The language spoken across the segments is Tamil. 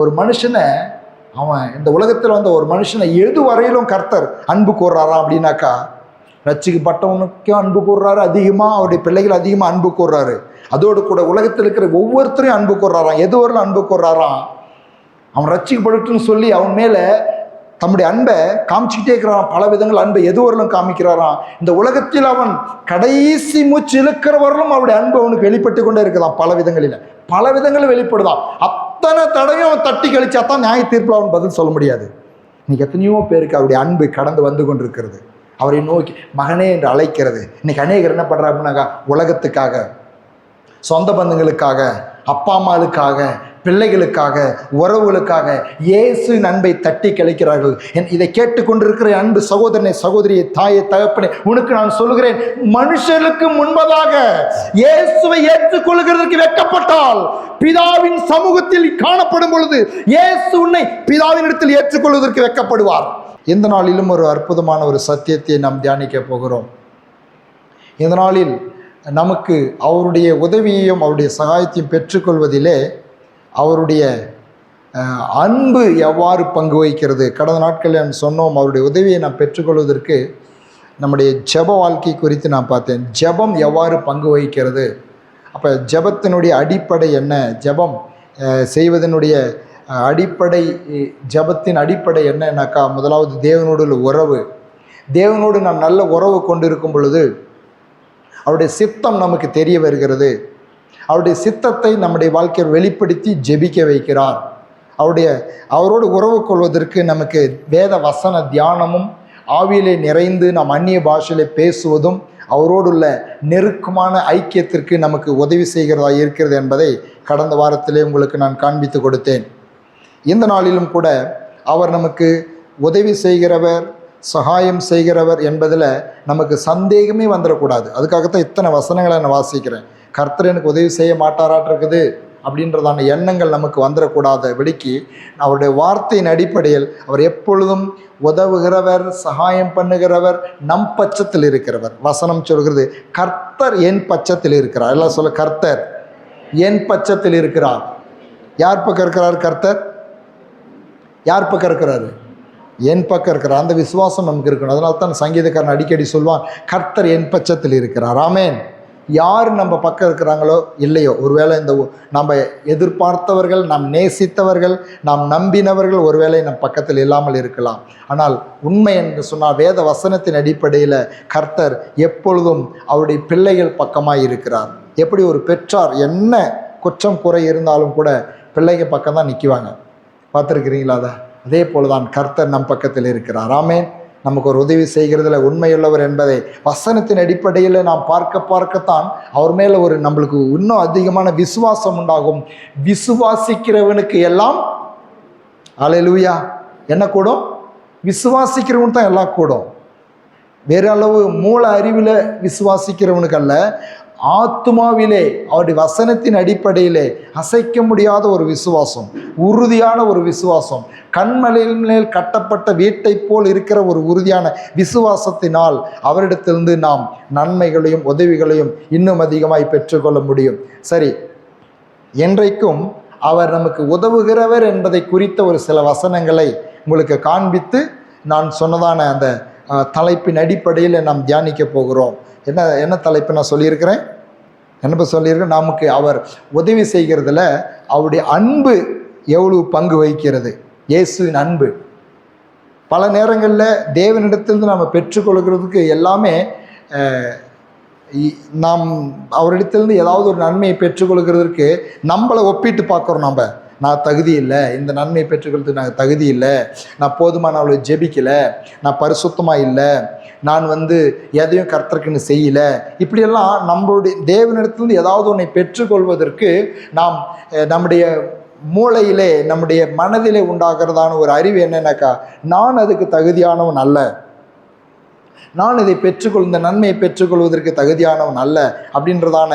ஒரு மனுஷனை அவன் இந்த உலகத்தில் வந்த ஒரு மனுஷனை எது வரையிலும் கர்த்தர் அன்பு கூறுறாரா அப்படின்னாக்கா, ரட்சிக்கப்பட்டவனுக்கும் அன்பு கூறுறாரு, அதிகமாக அவருடைய பிள்ளைகள் அதிகமாக அன்பு கூறுறாரு. அதோடு கூட உலகத்தில் இருக்கிற ஒவ்வொருத்தரையும் அன்பு கூறுறாராம். எது வரலும் அன்பு கூறுறாராம்? அவன் ரட்சிக்கப்படட்டுன்னு சொல்லி அவன் மேலே தம்முடைய அன்பை காமிச்சிக்கிட்டே இருக்கிறான். பல விதங்கள் அன்பை எது வரலும் காமிக்கிறாராம். இந்த உலகத்தில் அவன் கடைசி மூச்சு இழுக்கிறவர்களும் அவருடைய அன்பு அவனுக்கு வெளிப்பட்டு கொண்டே இருக்குதான். பல விதங்களில் வெளிப்படுதான். அத்தனை தடையும் அவன் தட்டி கழிச்சா தான் நியாய தீர்ப்பில் அவன் பதில் சொல்ல முடியாது. இன்னைக்கு எத்தனையோ பேருக்கு அவருடைய அன்பு கடந்து வந்து கொண்டிருக்கிறது. அவரை நோக்கி மகனே என்று அழைக்கிறது. இன்னைக்கு அநேகர் என்ன பண்ணுறாங்கன்னாக்கா, உலகத்துக்காக, சொந்த பந்தங்களுக்காக, அப்பா அம்மாவுக்காக, பிள்ளைகளுக்காக, உறவுகளுக்காக இயேசு அன்பை தட்டி கழிக்கிறார்கள். இதை கேட்டுக்கொண்டிருக்கிற அன்பு சகோதரனை, சகோதரியை, தாயை, தகப்பனை, உனக்கு நான் சொல்லுகிறேன், மனுஷர்களுக்கு முன்பதாக இயேசுவை ஏற்றுக்கொள்கிறதற்கு வெட்கப்பட்டால் பிதாவின் சமூகத்தில் காணப்படும் பொழுது இயேசு உன்னை பிதாவின் இடத்தில் ஏற்றுக்கொள்வதற்கு வெட்கப்படுவார். இந்த நாளிலும் ஒரு அற்புதமான ஒரு சத்தியத்தை நாம் தியானிக்க போகிறோம். இந்த நாளில் நமக்கு அவருடைய உதவியையும் அவருடைய சகாயத்தையும் பெற்றுக்கொள்வதிலே அவருடைய அன்பு எவ்வாறு பங்கு வகிக்கிறது. கடந்த நாட்களில் நாம் சொன்னோம், அவருடைய உதவியை நாம் பெற்றுக்கொள்வதற்கு நம்முடைய ஜெப வாழ்க்கை குறித்து நான் பார்த்தேன். ஜெபம் எவ்வாறு பங்கு வகிக்கிறது, அப்போ ஜெபத்தினுடைய அடிப்படை என்ன, ஜெபம் செய்வதனுடைய அடிப்படை, ஜெபத்தின் அடிப்படை என்னன்னாக்கா, முதலாவது தேவனோடு உள்ள உறவு. தேவனோடு நாம் நல்ல உறவு கொண்டிருக்கும் பொழுது அவருடைய சித்தம் நமக்கு தெரிய வருகிறது. அவருடைய சித்தத்தை நம்முடைய வாழ்க்கையில் வெளிப்படுத்தி ஜெபிக்க வைக்கிறார். அவரோடு உறவு கொள்வதற்கு நமக்கு வேத வசன தியானமும், ஆவியிலே நிறைந்து நாம் அந்நிய பாஷையிலே பேசுவதும் அவரோடுள்ள நெருக்கமான ஐக்கியத்திற்கு நமக்கு உதவி செய்கிறதா இருக்கிறது என்பதை கடந்த வாரத்திலே உங்களுக்கு நான் காண்பித்து கொடுத்தேன். இந்த நாளிலும் கூட அவர் நமக்கு உதவி செய்கிறவர், சகாயம் செய்கிறவர் என்பதில் நமக்கு சந்தேகமே வந்துடக்கூடாது. அதுக்காகத்தான் இத்தனை வசனங்களை நான் வாசிக்கிறேன். கர்த்தர் எனக்கு உதவி செய்ய மாட்டாராட்டிருக்குது அப்படின்றதான எண்ணங்கள் நமக்கு வந்துடக்கூடாத விடிக்கு அவருடைய வார்த்தையின் அடிப்படையில் அவர் எப்பொழுதும் உதவுகிறவர், சகாயம் பண்ணுகிறவர், நம் பட்சத்தில் இருக்கிறவர். வசனம் சொல்கிறது, கர்த்தர் என் பட்சத்தில் இருக்கிறார். எல்லாம் சொல்ல, கர்த்தர் என் பட்சத்தில் இருக்கிறார். யார் பக்கம் இருக்கிறார்? கர்த்தர் யார் பக்கம் இருக்கிறாரு? என் பக்கம் இருக்கிறார். அந்த விசுவாசம் நமக்கு இருக்கணும். அதனால தான் சங்கீதக்காரன் அடிக்கடி சொல்வான், கர்த்தர் என் பட்சத்தில் இருக்கிறார். ஆமென். யார் நம்ம பக்கம் இருக்கிறாங்களோ இல்லையோ, ஒருவேளை இந்த நம்ம எதிர்பார்த்தவர்கள், நாம் நேசித்தவர்கள், நாம் நம்பினவர்கள் ஒருவேளை நம் பக்கத்தில் இல்லாமல் இருக்கலாம். ஆனால் உண்மை என்று சொன்னால் வேத வசனத்தின் அடிப்படையில் கர்த்தர் எப்பொழுதும் அவருடைய பிள்ளைகள் பக்கமாக இருக்கிறார். எப்படி ஒரு பெற்றார் என்ன குற்றம் குறை இருந்தாலும் கூட பிள்ளைகள் பக்கம் தான் நிற்குவாங்க. பார்த்துருக்கிறீங்களா? அதே போலதான் கர்த்தர் நம் பக்கத்தில் இருக்கிறார். ஆமென். நமக்கு ஒரு உதவி செய்கிறதுல உண்மையுள்ளவர் என்பதை வசனத்தின் அடிப்படையில் நாம் பார்க்கத்தான் அவர் மேலே ஒரு நம்மளுக்கு இன்னும் அதிகமான விசுவாசம் உண்டாகும். விசுவாசிக்கிறவனுக்கு எல்லாம் அல்லேலூயா என்ன கூடும்? விசுவாசிக்கிறவனுக்கு தான் எல்லாம் கூடும். வேற அளவு மூல அறிவில் விசுவாசிக்கிறவனுக்கு அல்ல, ஆத்மாவிலே அவருடைய வசனத்தின் அடிப்படையிலே அசைக்க முடியாத ஒரு விசுவாசம், உறுதியான ஒரு விசுவாசம், கண்மலையின் மேல் கட்டப்பட்ட வீட்டை போல் இருக்கிற ஒரு உறுதியான விசுவாசத்தினால் அவரிடத்திலிருந்து நாம் நன்மைகளையும் உதவிகளையும் இன்னும் அதிகமாய் பெற்றுக்கொள்ள முடியும். சரி, என்றைக்கும் அவர் நமக்கு உதவுகிறவர் என்பதை குறித்த ஒரு சில வசனங்களை உங்களுக்கு காண்பித்து நான் சொன்னதான அந்த தலைப்பின் அடிப்படையில் நாம் தியானிக்க போகிறோம். என்ன தலைப்பு நான் சொல்லியிருக்கிறேன்? என்ன சொல்லியிருக்கேன்? நமக்கு அவர் உதவி செய்கிறதுல அவருடைய அன்பு எவ்வளவு பங்கு வகிக்கிறது. இயேசுவின் அன்பு பல நேரங்களில் தேவனிடத்திலிருந்து நாம் பெற்றுக்கொள்கிறதுக்கு எல்லாமே நாம் அவரிடத்திலிருந்து ஏதாவது ஒரு நன்மையை பெற்றுக்கொள்கிறதுக்கு நம்மளை ஒப்பிட்டு பார்க்குறோம். நான் தகுதி இல்லை, இந்த நன்மையை பெற்றுக்கொள்றதுக்கு நான் தகுதி இல்லை, நான் போதுமான அவளை ஜெபிக்கலை, நான் பரிசுத்தமாக இல்லை, நான் எதையும் கர்த்தருக்குன்னு செய்யலை, இப்படியெல்லாம் நம்மளுடைய தேவனிடத்திலிருந்து ஏதாவது ஒன்றை பெற்றுக்கொள்வதற்கு நாம் நம்முடைய மூளையிலே, நம்முடைய மனதிலே உண்டாகிறதான ஒரு அறிவு என்னன்னாக்கா, நான் அதுக்கு தகுதியானவன் அல்ல, நான் இதை இந்த நன்மையை பெற்றுக்கொள்வதற்கு தகுதியானவன் அல்ல அப்படின்றதான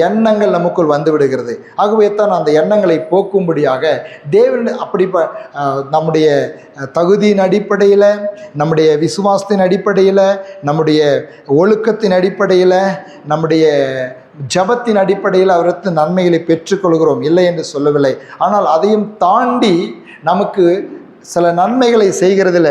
எண்ணங்கள் நமக்குள் வந்து விடுகிறது. ஆகவே தான் அந்த எண்ணங்களை போக்கும்படியாக தேவன் அப்படி நம்முடைய தகுதியின் அடிப்படையில், நம்முடைய விசுவாசத்தின் அடிப்படையில், நம்முடைய ஒழுக்கத்தின் அடிப்படையில், நம்முடைய ஜபத்தின் அடிப்படையில் அவருக்கு நன்மைகளை பெற்றுக்கொள்கிறோம், இல்லை என்று சொல்லவில்லை. ஆனால் அதையும் தாண்டி நமக்கு சில நன்மைகளை செய்கிறதுல,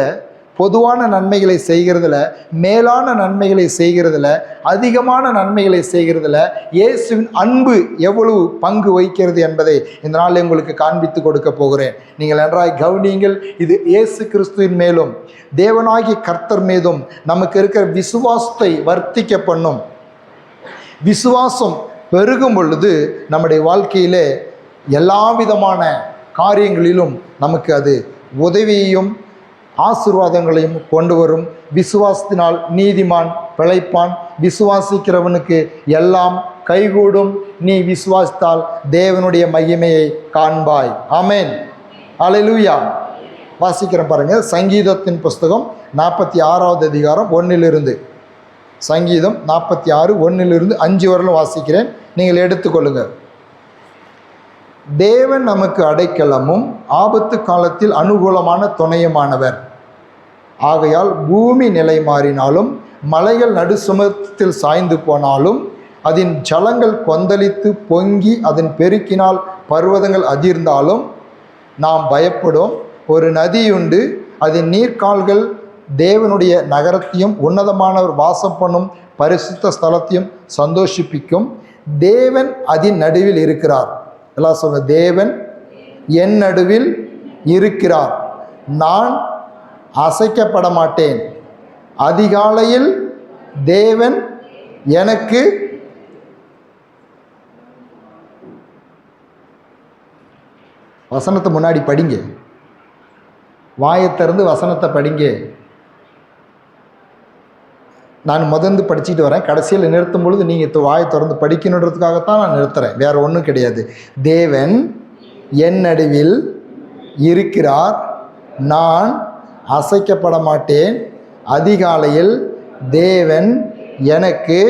பொதுவான நன்மைகளை செய்கிறதுல, மேலான நன்மைகளை செய்கிறதுல, அதிகமான நன்மைகளை செய்கிறதுல இயேசுவின் அன்பு எவ்வளவு பங்கு வகிக்கிறது என்பதை இந்த நாளில் உங்களுக்கு காண்பித்து கொடுக்க போகிறேன். நீங்கள் நன்றாய் கவனியுங்கள். இது இயேசு கிறிஸ்துவின் மேலும் தேவனாகிய கர்த்தர் மீதும் நமக்கு இருக்கிற விசுவாசத்தை வர்த்திக்க பண்ணும். விசுவாசம் பெருகும் பொழுது நம்முடைய வாழ்க்கையிலே எல்லா விதமான காரியங்களிலும் நமக்கு அது உதவியையும் ஆசீர்வாதங்களையும் கொண்டு வரும். விசுவாசத்தினால் நீதிமான் பிழைப்பான், விசுவாசிக்கிறவனுக்கு எல்லாம் கைகூடும், நீ விசுவாசித்தால் தேவனுடைய மகிமையை காண்பாய். ஆமென், அல்லேலூயா. வாசிக்கிறேன் பாருங்க, சங்கீதத்தின் புஸ்தகம் 46வது அதிகாரம் 1 சங்கீதம் 46 1 5 வரலும் வாசிக்கிறேன், நீங்கள் எடுத்துக்கொள்ளுங்க. தேவன் நமக்கு அடைக்கலமும் ஆபத்து காலத்தில் அனுகூலமான துணையுமானவர். ஆகையால் பூமி நிலை மாறினாலும் மலைகள் நடுசுமத்தில் சாய்ந்து போனாலும் அதன் ஜலங்கள் கொந்தளித்து பொங்கி அதன் பெருக்கினால் பர்வதங்கள் அதிர்ந்தாலும் நாம் பயப்படும். ஒரு நதியுண்டு, அதன் நீர்க்கால்கள் தேவனுடைய நகரத்தையும் உன்னதமானவர் வாசம் பண்ணும் பரிசுத்த ஸ்தலத்தையும் சந்தோஷிப்பிக்கும். தேவன் அதன் நடுவில் இருக்கிறார். எல்லாம் சொல்ல, தேவன் என் நடுவில் இருக்கிறார், நான் அசைக்கப்பட மாட்டேன். அதிகாலையில் தேவன் எனக்கு வசனத்தை முன்னாடி படிங்க, வாயை திறந்து வசனத்தை படிங்க. நான் முதந்து படிச்சுட்டு வரேன், கடைசியில் நிறுத்தும் பொழுது நீங்கள் வாயை திறந்து படிக்கணுன்றதுக்காகத்தான் நான் நிறுத்துகிறேன், வேறு ஒன்றும் கிடையாது. தேவன் என் நடுவில் இருக்கிறார், நான் அசைக்கப்பட மாட்டேன். அதிகாலையில் தேவன் எனக்கு,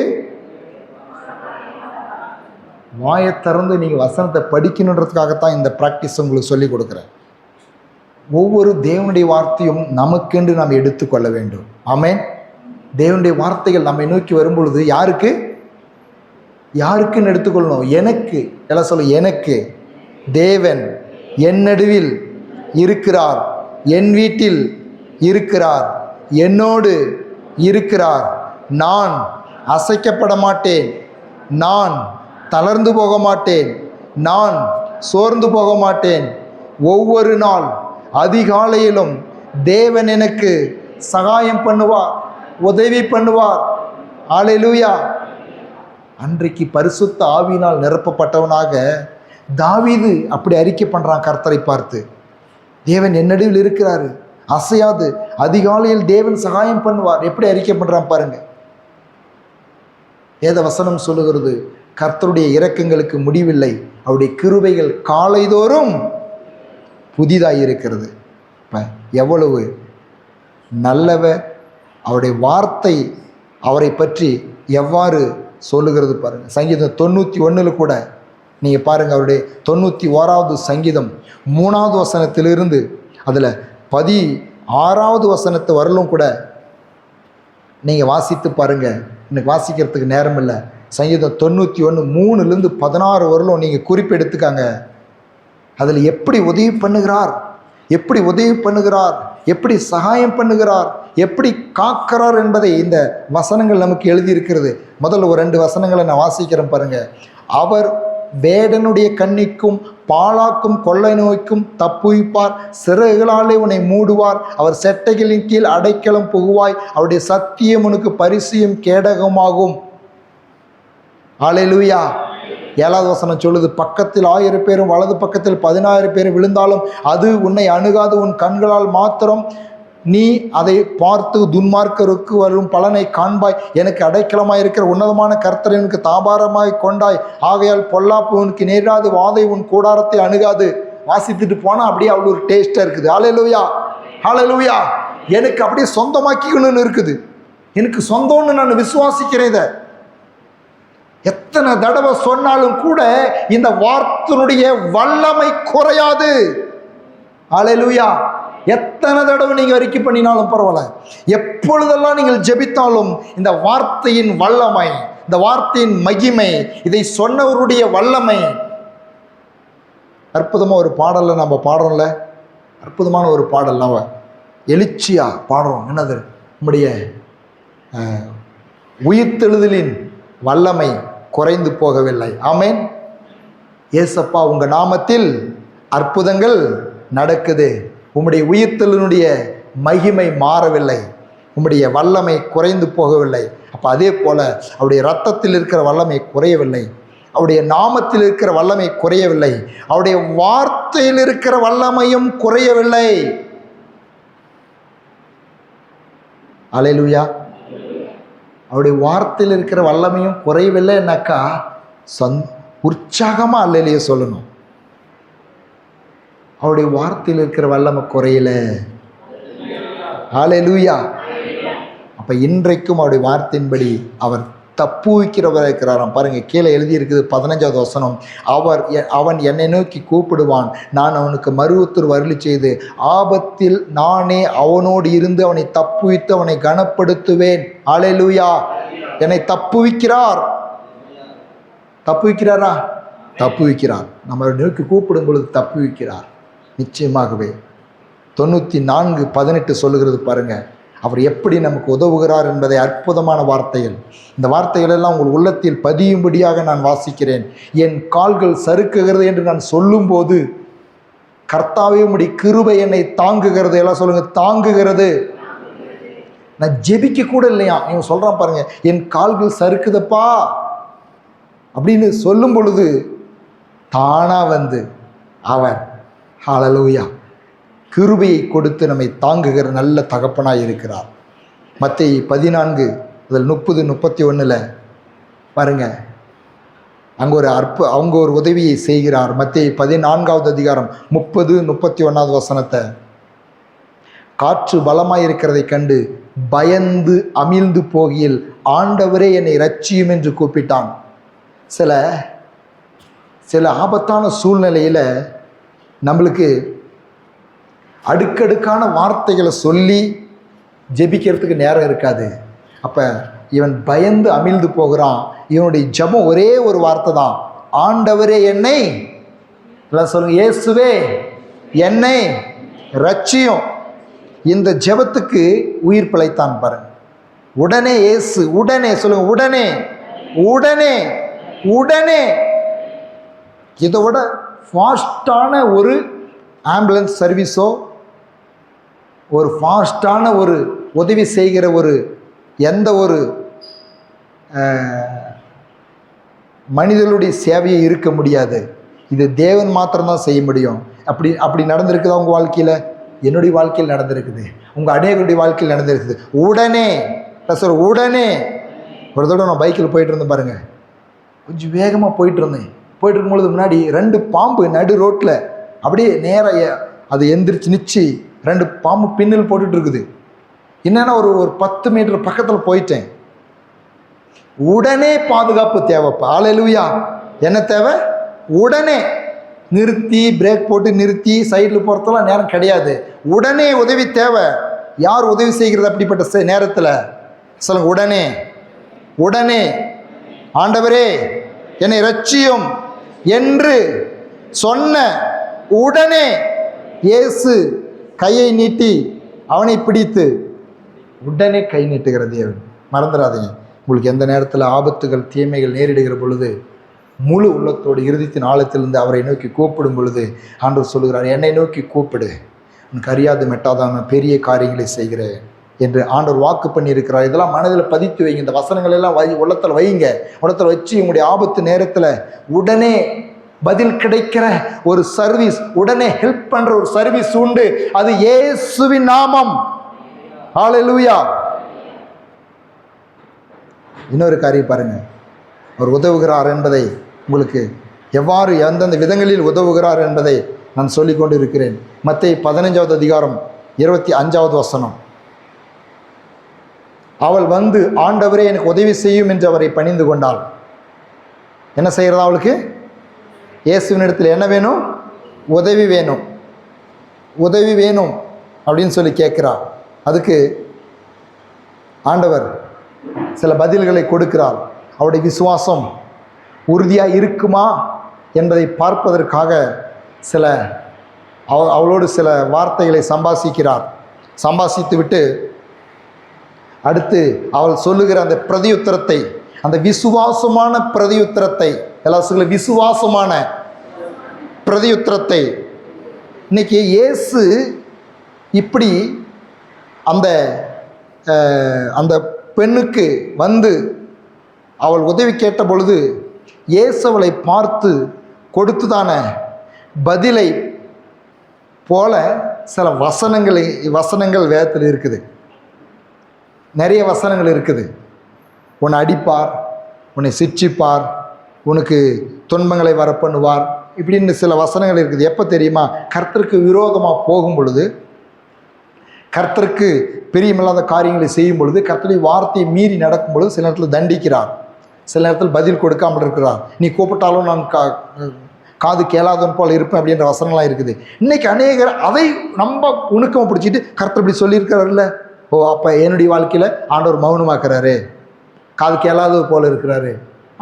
வாயை திறந்து நீங்கள் வசனத்தை படிக்கணுன்றதுக்காகத்தான் இந்த ப்ராக்டிஸ் உங்களுக்கு சொல்லிக் கொடுக்குறேன். ஒவ்வொரு தேவனுடைய வார்த்தையும் நமக்கென்று நாம் எடுத்துக்கொள்ள வேண்டும். ஆமென். தேவனுடைய வார்த்தைகள் நம்மை நோக்கி வரும்பொழுது யாருக்கு யாருக்குன்னு எடுத்துக்கொள்ளணும். எனக்கு, எல்லாம் சொல்ல, எனக்கு. தேவன் என் நடுவில் இருக்கிறார், என் வீட்டில் இருக்கிறார், என்னோடு இருக்கிறார், நான் அசைக்கப்பட மாட்டேன், நான் தளர்ந்து போக மாட்டேன், நான் சோர்ந்து போக மாட்டேன். ஒவ்வொரு நாள் அதிகாலையிலும் தேவன் எனக்கு சகாயம் பண்ணுவார், உதவி பண்ணுவார். அல்லேலூயா. அன்றைக்கு பரிசுத்த ஆவியினால் நிரப்பப்பட்டவனாக தாவீது அப்படி அறிக்கை பண்ணுறான் கர்த்தரை பார்த்து. தேவன் என் நடுவில் இருக்கிறாரு, அசையாது, அதிகாலையில் தேவன் சகாயம் பண்ணுவார். எப்படி அறிக்கை பண்ணுறான் பாருங்க. வேத வசனம் சொல்லுகிறது, கர்த்தருடைய இரக்கங்களுக்கு முடிவில்லை, அவருடைய கிருபைகள் காலைதோறும் புதிதாக இருக்கிறது. எவ்வளவு நல்லவர், அவருடைய வார்த்தை அவரை பற்றி எவ்வாறு சொல்லுகிறது பாருங்கள். சங்கீதம் 91 கூட நீங்கள் பாருங்கள், அவருடைய 91வது சங்கீதம் 3வது வசனத்திலிருந்து அதில் 16வது வசனத்து வரலும் கூட நீங்கள் வாசித்து பாருங்கள். எனக்கு வாசிக்கிறதுக்கு நேரம் இல்லை. சங்கீதம் 91 3லேருந்து 16 வரலும் நீங்கள் குறிப்பெடுத்துக்காங்க. அதில் எப்படி உதவி பண்ணுகிறார், எப்படி உதவி பண்ணுகிறார், எப்படி சகாயம் பண்ணுகிறார், எப்படி காக்கிறார் என்பதை இந்த வசனங்கள் நமக்கு எழுதியிருக்கிறது. முதல்ல ஒரு 2 வசனங்களை நான் வாசிக்கிறேன் பாருங்க. அவர் வேடனுடைய கண்ணிக்கும் பாழாக்கும் கொள்ளை நோய்க்கும் தப்புவிப்பார், சிறகுகளாலே உன்னை மூடுவார், அவர் செட்டைகளின் கீழ் அடைக்கலம் புகுவாய், அவருடைய சத்தியம் உனக்கு பரிசியும் கேடகமாகும். அல்லேலூயா. 7வது வசனம் சொல்லுது, பக்கத்தில் 1000 பேரும் வலது பக்கத்தில் 10000 பேரும் விழுந்தாலும் அது உன்னை அணுகாது, உன் கண்களால் மாத்திரம் நீ அதை பார்த்து துன்மார்க்கருக்கு வரும் பலனை காண்பாய். எனக்கு அடைக்கலமாய் இருக்கிற உன்னதமான கர்த்தரை உனக்கு தாபாரமாய் கொண்டாய், ஆகையால் பொல்லாப்பு உனக்கு நேராது, வாதை உன் கூடாரத்தை அணுகாது. வாசித்துட்டு போனால் அப்படியே அவ்வளோ ஒரு டேஸ்டாக இருக்குது. ஹல்லேலூயா, ஹல்லேலூயா. எனக்கு அப்படியே சொந்தமாக்கிக்கணும்னு இருக்குது, எனக்கு சொந்தம்னு நான் விசுவாசிக்கிறேன். இதை எத்தனை தடவை சொன்னாலும் கூட இந்த வார்த்தையினுடைய வல்லமை குறையாது. ஹல்லேலூயா. எத்தனை தடவை நீங்கள் அறிக்கை பண்ணினாலும் பரவாயில்ல, எப்பொழுதெல்லாம் நீங்கள் ஜெபித்தாலும் இந்த வார்த்தையின் வல்லமை, இந்த வார்த்தையின் மகிமை, இதை சொன்னவருடைய வல்லமை. அற்புதமாக ஒரு பாடலில் நம்ம பாடுறோம்ல, அற்புதமான ஒரு பாடல் நம்ம எழுச்சியா பாடுறோம். என்னது? நம்முடைய உயிர்த்தெழுதலின் வல்லமை குறைந்து போகவில்லை. ஆமென். ஏசப்பா, உங்க நாமத்தில் அற்புதங்கள் நடக்குது. உம்முடைய உயிர்த்தெழுதலினுடைய மகிமை மாறவில்லை, உம்முடைய வல்லமை குறைந்து போகவில்லை. அப்போ அதே போல அவருடைய இரத்தத்தில் இருக்கிற வல்லமை குறையவில்லை, அவருடைய நாமத்தில் இருக்கிற வல்லமை குறையவில்லை, அவருடைய வார்த்தையில் இருக்கிற வல்லமையும் குறையவில்லை. அல்லேலூயா. அவருடைய வார்த்தையில் இருக்கிற வல்லமையும் குறையவில்லைன்னாக்கா உற்சாகமாக அல்லேலூயா சொல்லணும். அவருடைய வார்த்தையில் இருக்கிற வல்லமை குறையல. அல்லேலூயா. அப்போ இன்றைக்கும் அவருடைய வார்த்தையின்படி அவர் தப்புவிக்கிறவராக இருக்கிறாராம். பாருங்க, கீழே எழுதியிருக்குது 15வது வசனம். அவன் என்னை நோக்கி கூப்பிடுவான், நான் அவனுக்கு மறு உத்தரவு அருளி செய்து ஆபத்தில் நானே அவனோடு இருந்து அவனை தப்புவித்து அவனை கனப்படுத்துவேன். அல்லேலூயா. என்னை தப்புவிக்கிறார். தப்புவிக்கிறாரா? தப்புவிக்கிறார். நம்மளை நோக்கி கூப்பிடும் பொழுது தப்புவிக்கிறார். நிச்சயமாகவே 94:18 சொல்லுகிறது பாருங்க, அவர் எப்படி நமக்கு உதவுகிறார் என்பதை. அற்புதமான வார்த்தைகள். இந்த வார்த்தைகளெல்லாம் உங்கள் உள்ளத்தில் பதியும்படியாக நான் வாசிக்கிறேன். என் கால்கள் சறுக்குகிறது என்று நான் சொல்லும்போது, கர்த்தாவே உம்முடைய கிருபை என்னை தாங்குகிறது. எல்லாம் சொல்லுங்க, தாங்குகிறது. நான் ஜெபிக்க கூட இல்லையா, இவன் சொல்றான் பாருங்க, என் கால்கள் சறுக்குதப்பா அப்படின்னு சொல்லும் பொழுது தானா வந்து அவர் ஹல்லேலூயா கிருபையை கொடுத்து நம்மை தாங்குகிற நல்ல தகப்பனாய் இருக்கிறார். மத்தேயு 14:30-31 பாருங்க, அவங்க ஒரு உதவியை செய்கிறார். மத்தேயு 14வது அதிகாரம் 30-31 வசனத்தை. காற்று பலமாய் இருக்கிறதை கண்டு பயந்து அமிழ்ந்து போகையில் ஆண்டவரே என்னை இரட்சியும் என்று கூப்பிட்டான். சில ஆபத்தான சூழ்நிலையில் நம்மளுக்கு அடுக்கடுக்கான வார்த்தைகளை சொல்லி ஜெபிக்கிறதுக்கு நேரம் இருக்காது. அப்போ இவன் பயந்து அமிழ்ந்து போகிறான். இவனுடைய ஜெபம் ஒரே ஒரு வார்த்தை தான், ஆண்டவரே என்னை, எல்லாம் சொல்லுங்க, இயேசுவே என்னை இரட்சியும். இந்த ஜெபத்துக்கு உயிர் பிழைத்தான் பாருங்க. உடனே இயேசு, உடனே சொல்லுங்க, உடனே உடனே உடனே. இதை விட ஃபாஸ்டான ஒரு ஆம்புலன்ஸ் சர்வீஸோ, ஒரு ஃபாஸ்டான ஒரு உதவி செய்கிற ஒரு எந்த ஒரு மனிதர்களுடைய சேவையை இருக்க முடியாது. இது தேவன் மாத்திரம்தான் செய்ய முடியும். அப்படி நடந்திருக்குதா உங்கள் வாழ்க்கையில்? என்னுடைய வாழ்க்கையில் நடந்திருக்குது, உங்கள் அநேகருடைய வாழ்க்கையில் நடந்திருக்குது. உடனே சார், உடனே. ஒரு தடவை நான் பைக்கில் போயிட்டு இருந்தேன் பாருங்க, கொஞ்சம் வேகமாக போயிட்டு இருக்கும்பொழுது முன்னாடி 2 பாம்பு நடு ரோட்டில் அப்படியே நேராக அது எந்திரிச்சு நிச்சு 2 பாம்பு பின்னல் போட்டுட்டு இருக்குது. என்னன்னா ஒரு 10 மீட்டர் பக்கத்தில் போயிட்டேன். உடனே பாதுகாப்பு தேவைப்பா. அல்லேலூயா. என்ன தேவை? உடனே நிறுத்தி பிரேக் போட்டு நிறுத்தி சைடில் போகிறதெல்லாம் நேரம் கிடையாது. உடனே உதவி தேவை. யார் உதவி செய்கிறது அப்படிப்பட்ட நேரத்தில்? சொல்லுங்க, உடனே உடனே. ஆண்டவரே என்னை இரட்சியும் என்று சொன்ன உடனே இயேசு கையை நீட்டி அவனை பிடித்து உடனே கை நீட்டுகிற தேவன். மறந்துடாதீங்க, உங்களுக்கு எந்த நேரத்தில் ஆபத்துகள் தீமைகள் நேரிடுகிற பொழுது முழு உள்ளத்தோடு இறுதித்தின் ஆழத்திலிருந்து அவரை நோக்கி கூப்பிடும் பொழுது ஆண்டவர் சொல்லுகிறார், என்னை நோக்கி கூப்பிடு, உனக்கு அறியாது மெட்டாதான பெரிய காரியங்களை செய்கிறேன் என்று ஆண்டவர் வாக்கு பண்ணியிருக்கிறார். இதெல்லாம் மனதில் பதித்து வைங்க. இந்த வசனங்கள் எல்லாம் உள்ளத்தில் வைங்க. உள்ளத்தில் வச்சு உங்களுடைய ஆபத்து நேரத்தில் உடனே பதில் கிடைக்கிற ஒரு சர்வீஸ், உடனே ஹெல்ப் பண்ற ஒரு சர்வீஸ் உண்டு. அது இயேசுவின் நாமம். ஹல்லேலூயா. இன்னொரு காரியம் பாருங்க, அவர் உதவுகிறார் என்பதை உங்களுக்கு எவ்வாறு எந்தெந்த விதங்களில் உதவுகிறார் என்பதை நான் சொல்லிக் கொண்டு இருக்கிறேன். மத்தேயு 15வது அதிகாரம் 25வது வசனம். அவள் வந்து ஆண்டவரே எனக்கு உதவி செய்யும் என்று அவரை பணிந்து கொண்டாள். என்ன செய்கிறதா அவளுக்கு? இயேசுவினிடத்தில் என்ன வேணும்? உதவி வேணும், உதவி வேணும் அப்படின்னு சொல்லி கேட்கிறார். அதுக்கு ஆண்டவர் சில பதில்களை கொடுக்கிறார். அவருடைய விசுவாசம் உறுதியாக இருக்குமா என்பதை பார்ப்பதற்காக அவளோடு சில வார்த்தைகளை சம்பாசித்து விட்டு அடுத்து அவள் சொல்லுகிற அந்த பிரதியுத்தரத்தை, அந்த விசுவாசமான பிரதியுத்தரத்தை, எல்லா சொல்ல விசுவாசமான பிரதியுத்தரத்தை, இன்னைக்கு இயேசு இப்படி அந்த பெண்ணுக்கு வந்து அவள் உதவி கேட்ட பொழுது இயேசு அவளை பார்த்து கொடுத்துதான பதிலை போல சில வசனங்கள் வேதத்தில் இருக்குது. நிறைய வசனங்கள் இருக்குது. உன்னை அடிப்பார், உன்னை சிட்சிப்பார், உனக்கு துன்பங்களை வரப்பண்ணுவார், இப்படின்னு சில வசனங்கள் இருக்குது. எப்போ தெரியுமா? கர்த்தருக்கு விரோதமாக போகும் பொழுது, கர்த்தருக்கு பிரியமில்லாத காரியங்களை செய்யும் பொழுது, கர்த்தருடைய வார்த்தையை மீறி நடக்கும் பொழுது சில நேரத்தில் தண்டிக்கிறார், சில நேரத்தில் பதில் கொடுக்காமல் இருக்கிறார். நீ கூப்பிட்டாலும் நான் காது கேளாதவன் போல் இருப்பேன் அப்படின்ற வசனங்கள்லாம் இருக்குது. இன்றைக்கி அநேகர் அதை நம்ம உணுக்கம் பிடிச்சிட்டு கர்த்தர் இப்படி சொல்லியிருக்கிறாருல்ல, ஓ அப்போ என்னுடைய வாழ்க்கையில் ஆண்டவர் மௌனமாக்குறாரு, காது கேளாதது போல் இருக்கிறாரு.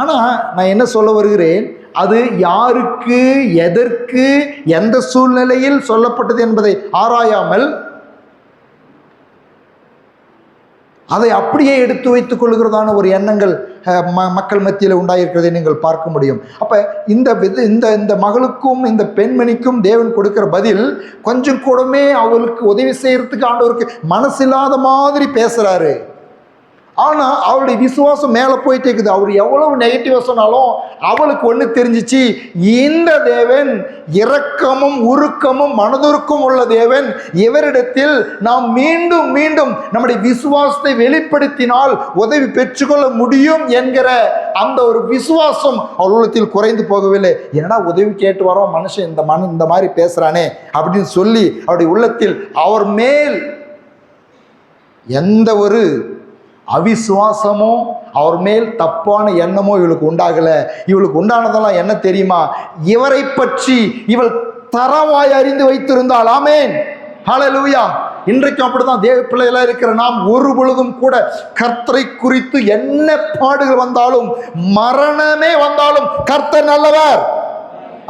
ஆனால் நான் என்ன சொல்ல வருகிறேன், அது யாருக்கு, எதற்கு, எந்த சூழ்நிலையில் சொல்லப்பட்டது என்பதை ஆராயாமல் அதை அப்படியே எடுத்து வைத்துக் கொள்கிறதான ஒரு எண்ணங்கள் மக்கள் மத்தியில் உண்டாயிருக்கிறதை நீங்கள் பார்க்க முடியும். அப்போ இந்த மகளுக்கும் இந்த பெண்மணிக்கும் தேவன் கொடுக்கிற பதில் கொஞ்சம் கூடமே அவளுக்கு உதவி செய்யறதுக்கு ஆண்டவருக்கு மனசில்லாத மாதிரி பேசுகிறாரு. ஆனால் அவளுடைய விசுவாசம் மேலே போயிட்டே இருக்குது. அவர் எவ்வளவு நெகட்டிவாக சொன்னாலும் அவளுக்கு ஒன்று தெரிஞ்சிச்சு, இந்த தேவன் இரக்கமும் உருக்கமும் மனதுருக்கும் உள்ள தேவன், இவரிடத்தில் நாம் மீண்டும் மீண்டும் நம்முடைய விசுவாசத்தை வெளிப்படுத்தினால் உதவி பெற்றுக்கொள்ள முடியும் என்கிற அந்த ஒரு விசுவாசம் அவள் உள்ளத்தில் குறைந்து போகவில்லை. என்னடா உதவி கேட்டு வரோம், மனுஷன் இந்த மாதிரி பேசுகிறானே அப்படின்னு சொல்லி அவருடைய உள்ளத்தில் அவர் மேல் எந்த ஒரு அவிசுவாசமோ அவர் மேல் தப்பான எண்ணமோ இவளுக்கு உண்டாகலை. இவளுக்கு உண்டானதெல்லாம் என்ன தெரியுமா? இவரை பற்றி இவள் தரவாய் அறிந்து வைத்திருந்தாள். ஆமேன், ஹல்லேலூயா. இன்றைக்கும் அப்படிதான் தேவ பிள்ளைகளா இருக்கிற நாம் ஒரு பொழுதும் கூட கர்த்தரை குறித்து என்ன பாடுகள் வந்தாலும், மரணமே வந்தாலும் கர்த்தர் நல்லவர்,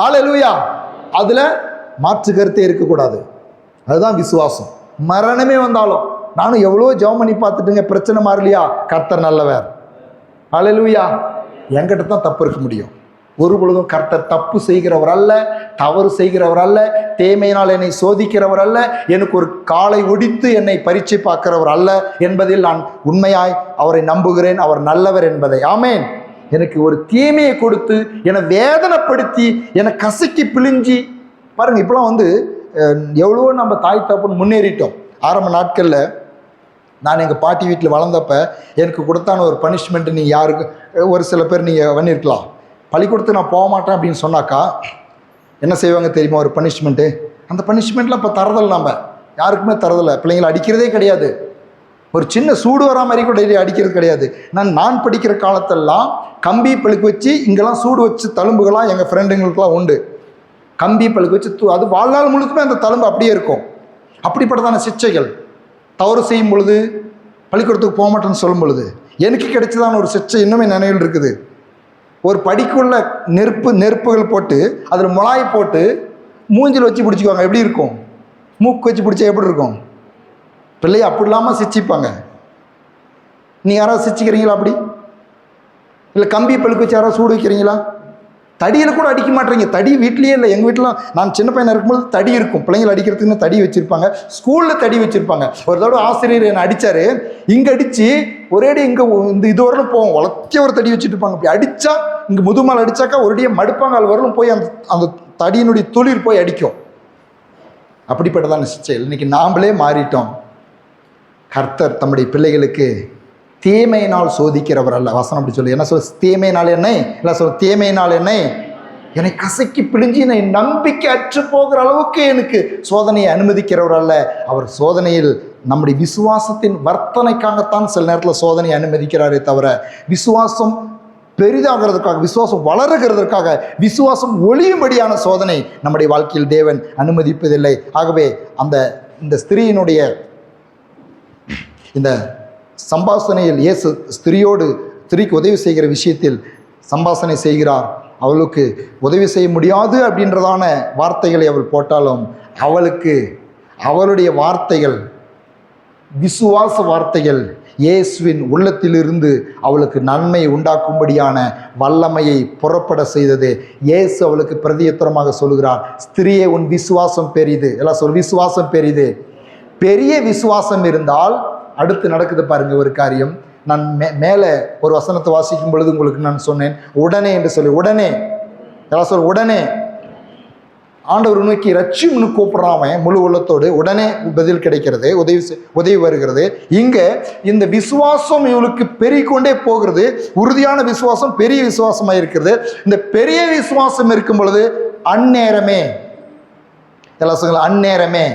ஹல்லேலூயா, அதுல மாற்று கருத்தே இருக்கக்கூடாது. அதுதான் விசுவாசம். மரணமே வந்தாலும், நானும் எவ்வளோ ஜெபம் பண்ணி பார்த்துட்டுங்க, பிரச்சனை மாறலையா, கர்த்தர் நல்லவர், ஹல்லேலூயா. என்கிட்ட தான் தப்பு இருக்க முடியும். ஒரு பொழுதும் கர்த்தர் தப்பு செய்கிறவர் அல்ல, தவறு செய்கிறவர் அல்ல, தேமையினால் என்னை சோதிக்கிறவர் அல்ல, எனக்கு ஒரு காலை ஒடித்து என்னை பரீட்சை பார்க்கிறவர் அல்ல என்பதில் நான் உண்மையாய் அவரை நம்புகிறேன். அவர் நல்லவர் என்பதை. ஆமேன். எனக்கு ஒரு தீமையை கொடுத்து என்னை வேதனைப்படுத்தி என்னை கசக்கி பிழிஞ்சி பாருங்க. இப்போலாம் எவ்வளவோ நம்ம தாய் தப்புன்னு முன்னேறிட்டோம். ஆரம்ப நாட்களில் நான் எங்கள் பாட்டி வீட்டில் வளர்ந்தப்ப எனக்கு கொடுத்தான ஒரு பனிஷ்மெண்ட்டு, நீங்கள் யாருக்கு ஒரு சில பேர் நீங்கள் பண்ணியிருக்கலாம், பள்ளிக்கூடத்துக்கு நான் போக மாட்டேன் அப்படின்னு சொன்னாக்கா என்ன செய்வாங்க தெரியுமா? ஒரு பனிஷ்மெண்ட்டு, அந்த பனிஷ்மெண்ட்லாம் இப்போ தரதில்லை, நம்ம யாருக்குமே தரதில்லை. பிள்ளைங்களை அடிக்கிறதே கிடையாது. ஒரு சின்ன சூடு வரா மாதிரி கூட அடிக்கிறது கிடையாது. நான் படிக்கிற காலத்தெல்லாம் கம்பி பழுக்கு வச்சு இங்கெல்லாம் சூடு வச்சு தழும்புகளாம் எங்கள் ஃப்ரெண்டுங்களுக்கெல்லாம் உண்டு. கம்பி பழுக்கு வச்சு அது வாழ்நாள் முழுக்குமே அந்த தழும்பு அப்படியே இருக்கும். அப்படிப்பட்டதான சிக்ஷைகள். தவறு செய்யும் பொழுது, பள்ளிக்கூடத்துக்கு போக மாட்டேன்னு சொல்லும் பொழுது எனக்கு கிடைச்சதான ஒரு சிக்ஷை இன்னுமே நினைவில் இருக்குது. ஒரு படிக்குள்ள நெருப்புகள் போட்டு அதில் முளாய் போட்டு மூஞ்சில் வச்சு பிடிச்சிக்குவாங்க. எப்படி இருக்கும்? மூக்கு வச்சு பிடிச்சா எப்படி இருக்கும்? பிள்ளையை அப்படி இல்லாமல் சிச்சிப்பாங்க. நீங்கள் யாராவது சிச்சிக்கிறீங்களா அப்படி? இல்லை கம்பி பழுக்கு வச்சு யாராவது சூடு வைக்கிறீங்களா? தடியில் கூட அடிக்க மாட்டேறீங்க. தடி வீட்லேயே இல்லை. எங்கள் வீட்டில் நான் சின்ன பையனாக இருக்கும்போது தடி இருக்கும். பிள்ளைங்களை அடிக்கிறதுக்குன்னு தடி வச்சுருப்பாங்க. ஸ்கூலில் தடி வச்சுருப்பாங்க. ஒரு தடவை ஆசிரியர் என்னை அடித்தார். இங்கே அடித்து ஒரேடி இங்கே இது வரலும் போவோம், வளர்த்திய ஒரு தடி வச்சுட்டு இருப்பாங்க. அப்படி அடித்தா இங்கே முதுமால் அடித்தாக்கா ஒருடியே மடுப்பாங்கால் வரலும் போய் அந்த தடியினுடைய துளிர் போய் அடிக்கும். அப்படிப்பட்டதான சிச்சைகள். இன்றைக்கி நாம்ளே மாறிட்டோம். கர்த்தர் தம்முடைய பிள்ளைகளுக்கு தீமையினால் சோதிக்கிறவர் அல்ல. வசனம் அப்படி சொல்லி என்ன சொல்? தீமையினால் என்னை இல்லை சொல், தீமையினால் என்னை கசக்கி பிழிஞ்சி என்னை நம்பிக்கை அற்று போகிற அளவுக்கு எனக்கு சோதனையை அனுமதிக்கிறவர் அல்ல. அவர் சோதனையில் நம்முடைய விசுவாசத்தின் வர்த்தனைக்காகத்தான் சில நேரத்தில் சோதனையை அனுமதிக்கிறாரே தவிர, விசுவாசம் பெரிதாகிறதுக்காக, விசுவாசம் வளருகிறதற்காக, விசுவாசம் ஒளியும்படியான சோதனை நம்முடைய வாழ்க்கையில் தேவன் அனுமதிப்பதில்லை. ஆகவே இந்த ஸ்திரீயினுடைய இந்த சம்பாஷணையில் இயேசு ஸ்திரியோடு ஸ்திரீக்கு உதவி செய்கிற விஷயத்தில் சம்பாஷணை செய்கிறார். அவளுக்கு உதவி செய்ய முடியாது அப்படின்றதான வார்த்தைகளை அவள் போட்டாலும் அவளுக்கு அவளுடைய வார்த்தைகள், விசுவாச வார்த்தைகள் இயேசுவின் உள்ளத்திலிருந்து அவளுக்கு நன்மை உண்டாக்கும்படியான வல்லமையை புறப்பட செய்தது. இயேசு அவளுக்கு பிரதியுத்தரமாக சொல்கிறார், ஸ்திரியே உன் விசுவாசம் பெரிது. எல்லாம் சொல், விசுவாசம் பெரிது. பெரிய விசுவாசம் இருந்தால் அடுத்து நடக்குது பாருங்க ஒரு காரியம். நான் மேலே ஒரு வசனத்தை வாசிக்கும் பொழுது உங்களுக்கு நான் சொன்னேன், உடனே என்று சொல்லி, உடனே எல்லாம் சொல், உடனே ஆண்டவர் நோக்கி ரட்சிம்னு கூப்பிட்றான் முழு உள்ளத்தோடு. உடனே பதில் கிடைக்கிறது, உதவி வருகிறது. இங்கே இந்த விசுவாசம் இவளுக்கு பெருகிக்கொண்டே போகிறது. உறுதியான விசுவாசம் பெரிய விசுவாசமாக இருக்கிறது. இந்த பெரிய விசுவாசம் இருக்கும் பொழுது அந்நேரமே, எல்லாம் சொல்லுங்க, அந்நேரமே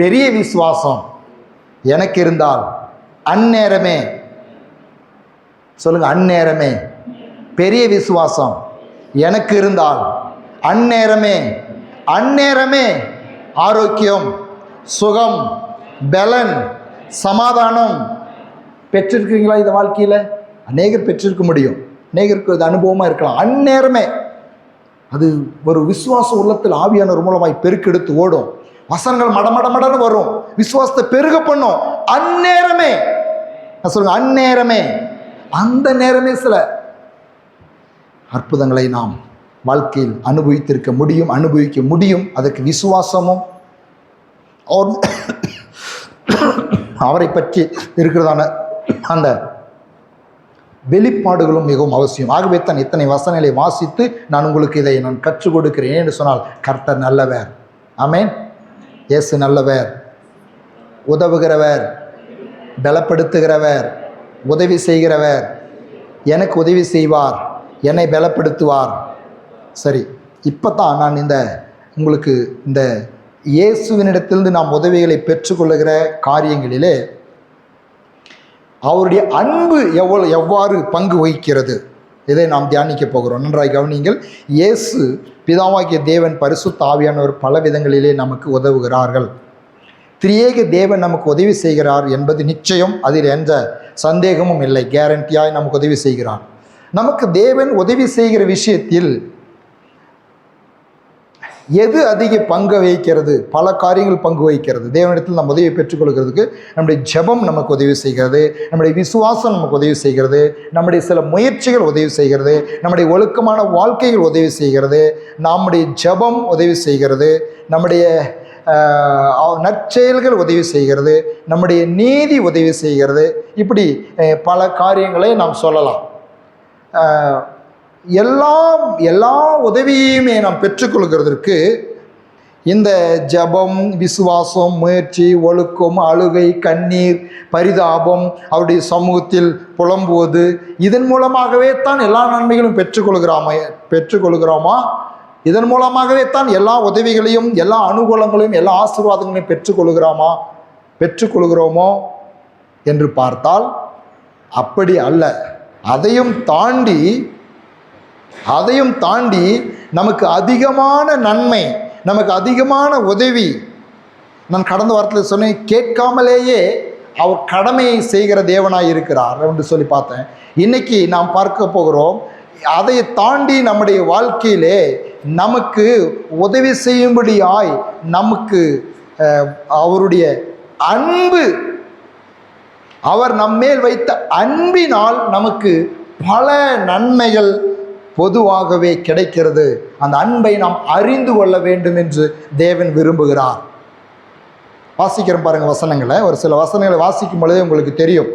பெரிய விசுவாசம் எனக்கு இருந்தால், அந்நேரமே சொல்லுங்க, அந்நேரமே பெரிய விசுவாசம் எனக்கு இருந்தால், அந்நேரமே அந்நேரமே ஆரோக்கியம், சுகம், பலன், சமாதானம் பெற்றிருக்கீங்களா? இந்த வாழ்க்கையில் அநேகர் பெற்றிருக்க முடியும், அநேகருக்கு அது அனுபவமாக இருக்கலாம். அந்நேரமே அது ஒரு விசுவாச உள்ளத்தில் ஆவியானவர் மூலமாய் பெருக்கெடுத்து ஓடும். வசனங்கள் மடமடமடன்னு வரும், விசுவாசத்தை பெருக பண்ணும். அந்நேரமே சொல்லுங்க, அந்நேரமே, அந்த நேரமே சில அற்புதங்களை நாம் வாழ்க்கையில் அனுபவிக்க முடியும். அதற்கு விசுவாசமும் அவரை பற்றி இருக்கிறதான அந்த வெளிப்பாடுகளும் மிகவும் அவசியம். ஆகவே தான் இத்தனை வசனங்களை வாசித்து நான் உங்களுக்கு இதை நான் கற்றுக் கொடுக்கிறேன் என்று சொன்னால், கர்த்தர் நல்லவர், ஆமென். இயேசு நல்லவர், உதவுகிறவர், பலப்படுத்துகிறவர், உதவி செய்கிறவர், எனக்கு உதவி செய்வார், என்னை பலப்படுத்துவார். சரி, இப்போ தான் நான் உங்களுக்கு இந்த இயேசுவினிடத்திலிருந்து நாம் உதவிகளை பெற்றுக்கொள்ளுகிற காரியங்களிலே அவருடைய அன்பு எவ்வாறு பங்கு வகிக்கிறது, இதை நாம் தியானிக்க போகிறோம். நன்றாய் கவனியுங்கள். இயேசு பிதாவாகிய தேவன், பரிசுத்த ஆவியானவர் பல விதங்களிலே நமக்கு உதவுகிறார்கள். திரியேக தேவன் நமக்கு உதவி செய்கிறார் என்பது நிச்சயம், அதில் எந்த சந்தேகமும் இல்லை. கேரண்டியாய் நமக்கு உதவி செய்கிறார். நமக்கு தேவன் உதவி செய்கிற விஷயத்தில் எது அதிக பங்கு வகிக்கிறது? பல காரியங்கள் பங்கு வகிக்கிறது. தேவனிடத்தில் நம்ம உதவியை பெற்றுக்கொள்கிறதுக்கு நம்முடைய ஜெபம் நமக்கு உதவி செய்கிறது, நம்முடைய விசுவாசம் நமக்கு உதவி செய்கிறது, நம்முடைய சில முயற்சிகள் உதவி செய்கிறது, நம்முடைய ஒழுக்கமான வாழ்க்கைகள் உதவி செய்கிறது, நம்முடைய ஜெபம் உதவி செய்கிறது, நம்முடைய நற்செயல்கள் உதவி செய்கிறது, நம்முடைய நீதி உதவி செய்கிறது. இப்படி பல காரியங்களை நாம் சொல்லலாம். எல்லா உதவியுமே நாம் பெற்றுக்கொள்கிறதற்கு இந்த ஜபம், விசுவாசம், முயற்சி, ஒழுக்கம், அழுகை, கண்ணீர், பரிதாபம், அவருடைய சமூகத்தில் புலம்புவது, இதன் மூலமாகவே தான் எல்லா நன்மைகளும் பெற்றுக்கொள்கிறோமா? இதன் மூலமாகவே தான் எல்லா உதவிகளையும், எல்லா அனுகூலங்களையும், எல்லா ஆசீர்வாதங்களையும் பெற்றுக்கொள்கிறோமோ என்று பார்த்தால் அப்படி அல்ல. அதையும் தாண்டி நமக்கு அதிகமான நன்மை, நமக்கு அதிகமான உதவி. நான் கடந்த வாரத்தில் சொன்னேன், கேட்காமலேயே அவர் கடமையை செய்கிற தேவனாய் இருக்கிறார் என்று சொல்லி பார்த்தேன். இன்னைக்கு நாம் பார்க்க போகிறோம், அதை தாண்டி நம்முடைய வாழ்க்கையிலே நமக்கு உதவி செய்யும்படியாய் நமக்கு அவருடைய அன்பு, அவர் நம்மேல் வைத்த அன்பினால் நமக்கு பல நன்மைகள் பொதுவாகவே கிடைக்கிறது. அந்த அன்பை நாம் அறிந்து கொள்ள வேண்டும் என்று தேவன் விரும்புகிறார். வாசிக்கிறோம் பாருங்க வசனங்களை. ஒரு சில வசனங்களை வாசிக்கும் பொழுதே உங்களுக்கு தெரியும்,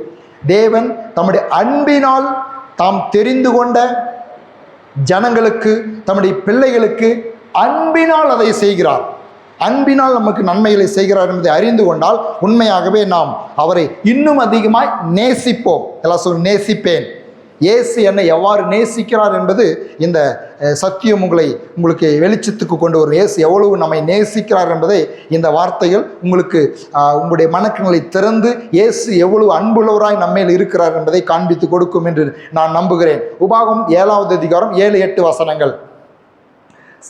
தேவன் தம்முடைய அன்பினால் தாம் தெரிந்து கொண்ட ஜனங்களுக்கு, தம்முடைய பிள்ளைகளுக்கு அன்பினால் அதை செய்கிறார். அன்பினால் நமக்கு நன்மைகளை செய்கிறார் என்பதை அறிந்து கொண்டால் உண்மையாகவே நாம் அவரை இன்னும் அதிகமாய் நேசிப்போம். எல்லாம் சொல், நேசிப்பேன். இயேசு என்னை எவ்வாறு நேசிக்கிறார் என்பது இந்த சத்தியம் உங்களுக்கு வெளிச்சத்துக்கு கொண்டு வரும். இயேசு எவ்வளவு நம்மை நேசிக்கிறார் என்பதை இந்த வார்த்தைகள் உங்களுக்கு உங்களுடைய மனக்கங்களை திறந்து இயேசு எவ்வளவு அன்புள்ளவராய் நம்மேல் இருக்கிறார் என்பதை காண்பித்து கொடுக்கும் என்று நான் நம்புகிறேன். உபாகம் 7வது அதிகாரம் 7-8 வசனங்கள்.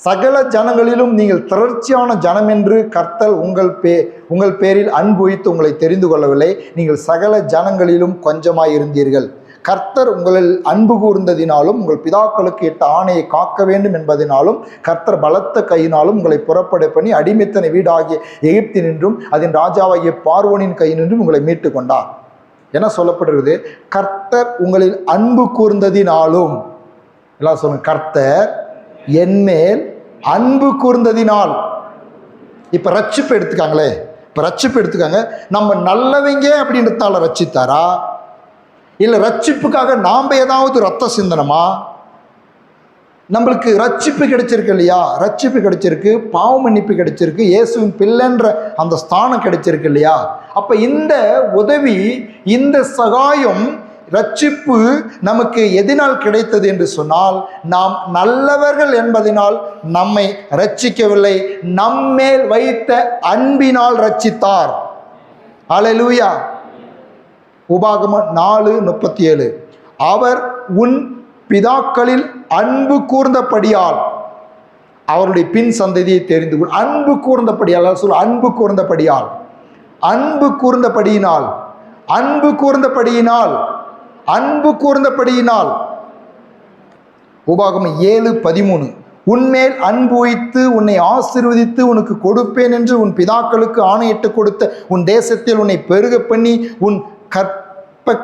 சகல ஜனங்களிலும் நீங்கள் திரட்சியான ஜனம் என்று கர்த்தர் உங்கள் பேரில் அன்பு வைத்து உங்களை தெரிந்து கொள்ளவில்லை. நீங்கள் சகல ஜனங்களிலும் கொஞ்சமாய் இருந்தீர்கள். கர்த்தர் உங்களில் அன்பு கூர்ந்ததினாலும் உங்கள் பிதாக்களுக்கு இட்ட ஆணையை காக்க வேண்டும் என்பதனாலும் கர்த்தர் பலத்த கையினாலும் உங்களை புறப்பட பண்ணி அடிமைத்தன வீடாகிய எகிப்தினின்றும் அதன் ராஜாவாகிய பார்வோனின் கையினின்றும் உங்களை மீட்டு கொண்டார். என்ன சொல்லப்படுகிறது? கர்த்தர் உங்களில் அன்பு கூர்ந்ததினாலும். எல்லாம் சொல்லுங்க, கர்த்தர் என்மேல் அன்பு கூர்ந்ததினால். இப்ப ரட்சிப்பு எடுத்துக்காங்களே, இப்ப ரட்சிப்பு எடுத்துக்காங்க. நம்ம நல்லவங்க அப்படின்றதால ரட்சித்தாரா, இல்ல ரட்சிப்புக்காக நாம ஏதாவது ரத்த சிந்தனமா? நம்மளுக்கு ரட்சிப்பு கிடைச்சிருக்கு இல்லையா? ரட்சிப்பு கிடைச்சிருக்கு, பாவ மன்னிப்பு கிடைச்சிருக்கு, இயேசுவின் பிள்ளைன்ற அந்த ஸ்தானம் கிடைச்சிருக்கு இல்லையா? அப்ப இந்த உதவி, இந்த சகாயம், ரட்சிப்பு நமக்கு எதனால் கிடைத்தது என்று சொன்னால், நாம் நல்லவர்கள் என்பதனால் நம்மை ரட்சிக்கவில்லை, நம்மேல் வைத்த அன்பினால் ரட்சித்தார். அல்லேலூயா. உபாகமம் 4:37 அவர் உன் பிதாக்களில் அன்பு கூர்ந்தபடியால் அவருடைய பின் சந்ததியை தெரிந்து கொள். அன்பு கூர்ந்தபடியால் சொல்ல, அன்பு கூர்ந்தபடியால், அன்பு கூர்ந்தபடியினால், அன்பு கூர்ந்தபடியினால், அன்பு கூர்ந்தபடியினால். உபாகமம் 7:13 உன்மேல் அன்பு வைத்து உன்னை ஆசீர்வதித்து உனக்கு கொடுப்பேன் என்று உன் பிதாக்களுக்கு ஆணையிட்டு கொடுத்த உன் தேசத்தில் உன்னை பெருக பண்ணி உன்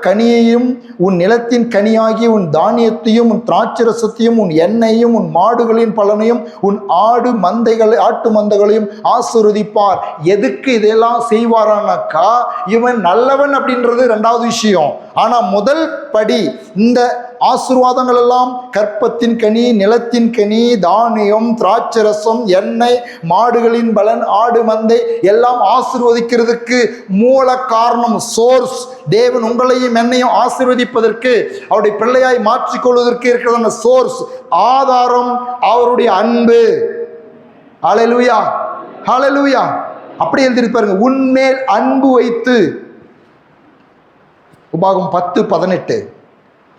கனியையும் உன் நிலத்தின் கனியாகிய உன் தானியத்தையும் உன் திராட்சரசத்தையும் உன் எண்ணெயையும் உன் மாடுகளின் பலனையும் உன் ஆட்டு மந்தைகளையும் ஆசீர்வதிப்பார். எதுக்கு இதெல்லாம் செய்வாரானாக்கா, இவன் நல்லவன் அப்படின்றது ரெண்டாவது விஷயம். ஆனா முதல் படி இந்த ஆசீர்வாதங்கள் எல்லாம் கற்பத்தின் கனி, நிலத்தின் கனி, தானியம், திராட்சரசம், எண்ணெய், மாடுகளின் பலன், ஆடு மந்தை எல்லாம் ஆசீர்வதிக்கிறதுக்கு மூல காரணம், சோர்ஸ், தேவன் உங்களையும் என்னையும் ஆசீர்வதிப்பதற்கு, அவருடைய பிள்ளையாய் மாற்றிக்கொள்வதற்கு இருக்கிற சோர்ஸ், ஆதாரம் அவருடைய அன்பு. ஹல்லேலூயா, ஹல்லேலூயா. அப்படி எழுதியிருப்பாருங்க, உன்மேல் அன்பு வைத்து. உபாகம் 10:18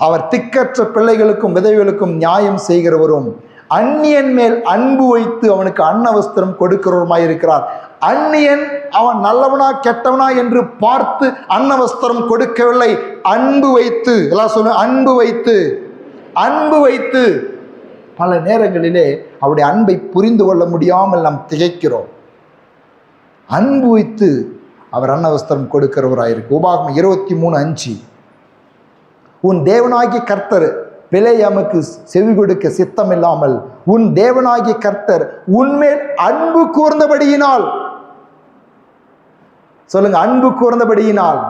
அவர் திக்கற்ற பிள்ளைகளுக்கும் விதவைகளுக்கும் நியாயம் செய்கிறவரும் அந்நியன் மேல் அன்பு வைத்து அவனுக்கு அன்னவஸ்திரம் கொடுக்கிறவருமாயிருக்கிறார். அந்நியன் அவன் நல்லவனா கெட்டவனா என்று பார்த்து அன்னவஸ்திரம் கொடுக்கவில்லை, அன்பு வைத்து. எல்லாம் சொல்லுங்க, அன்பு வைத்து, அன்பு வைத்து. பல நேரங்களிலே அவருடைய அன்பை புரிந்து கொள்ள முடியாமல் நாம் திகைக்கிறோம். அன்பு வைத்து அவர் அன்னவஸ்திரம் கொடுக்கிறவராயிருக்கு. உபாகமம் 23:5 உன் தேவனாகிய கர்த்தர் பிலேயாமுக்கு செவி கொடுக்க சித்தமில்லாமல் உன் தேவனாகிய கர்த்தர் உன்மேல் அன்பு கூர்ந்தபடியினால். சொல்லுங்க, அன்பு கூர்ந்தபடியினால்.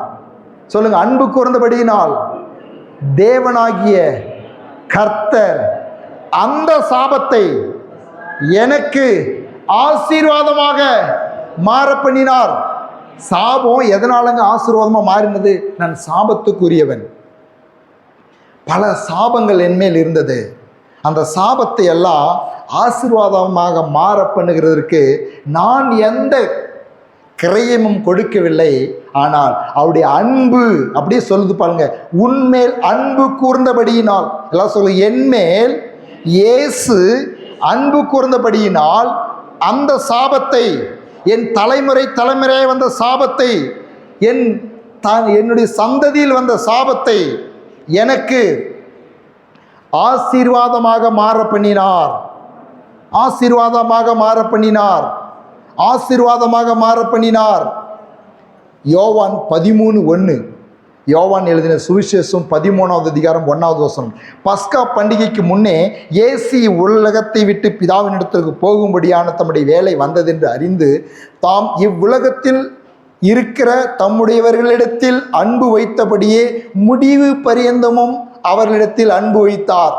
சொல்லுங்க, அன்பு கூர்ந்தபடியினால். தேவனாகிய கர்த்தர் அந்த சாபத்தை எனக்கு ஆசீர்வாதமாக மாற பண்ணினார். சாபம் எதனாலங்க ஆசீர்வாதமா மாறினது? நான் சாபத்துக்குரியவன். பல சாபங்கள் என்மேல் இருந்தது. அந்த சாபத்தை எல்லாம் ஆசீர்வாதமாக மாற பண்ணுகிறதற்கு நான் எந்த கிரயமும் கொடுக்கவில்லை. ஆனால் அவருடைய அன்பு அப்படியே சொல்லுது பாருங்க, உன்மேல் அன்பு கூர்ந்தபடியினால். எல்லாம் சொல்லு, என்மேல் இயேசு அன்பு கூர்ந்தபடியினால் அந்த சாபத்தை, என் தலைமுறையாக வந்த சாபத்தை, என்னுடைய சந்ததியில் வந்த சாபத்தை எனக்கு ஆசீர்வாதமாக மாற பண்ணினார். ஆசீர்வாதமாக மாற பண்ணினார். ஆசீர்வாதமாக மாற பண்ணினார். யோவான் 13:1 யோவான் எழுதின சுவிசேஷம் 13வது அதிகாரம் 1வது வசனம். பஸ்கா பண்டிகைக்கு முன்னே இயேசு உலகத்தை விட்டு பிதாவினிடத்திற்கு போகும்படியான தம்முடைய வேலை வந்ததென்று அறிந்து தாம் இவ்வுலகத்தில் இருக்கிற தம்முடையவர்களிடத்தில் அன்பு வைத்தபடியே முடிவு பரியந்தமும் அவர்களிடத்தில் அன்பு வைத்தார்.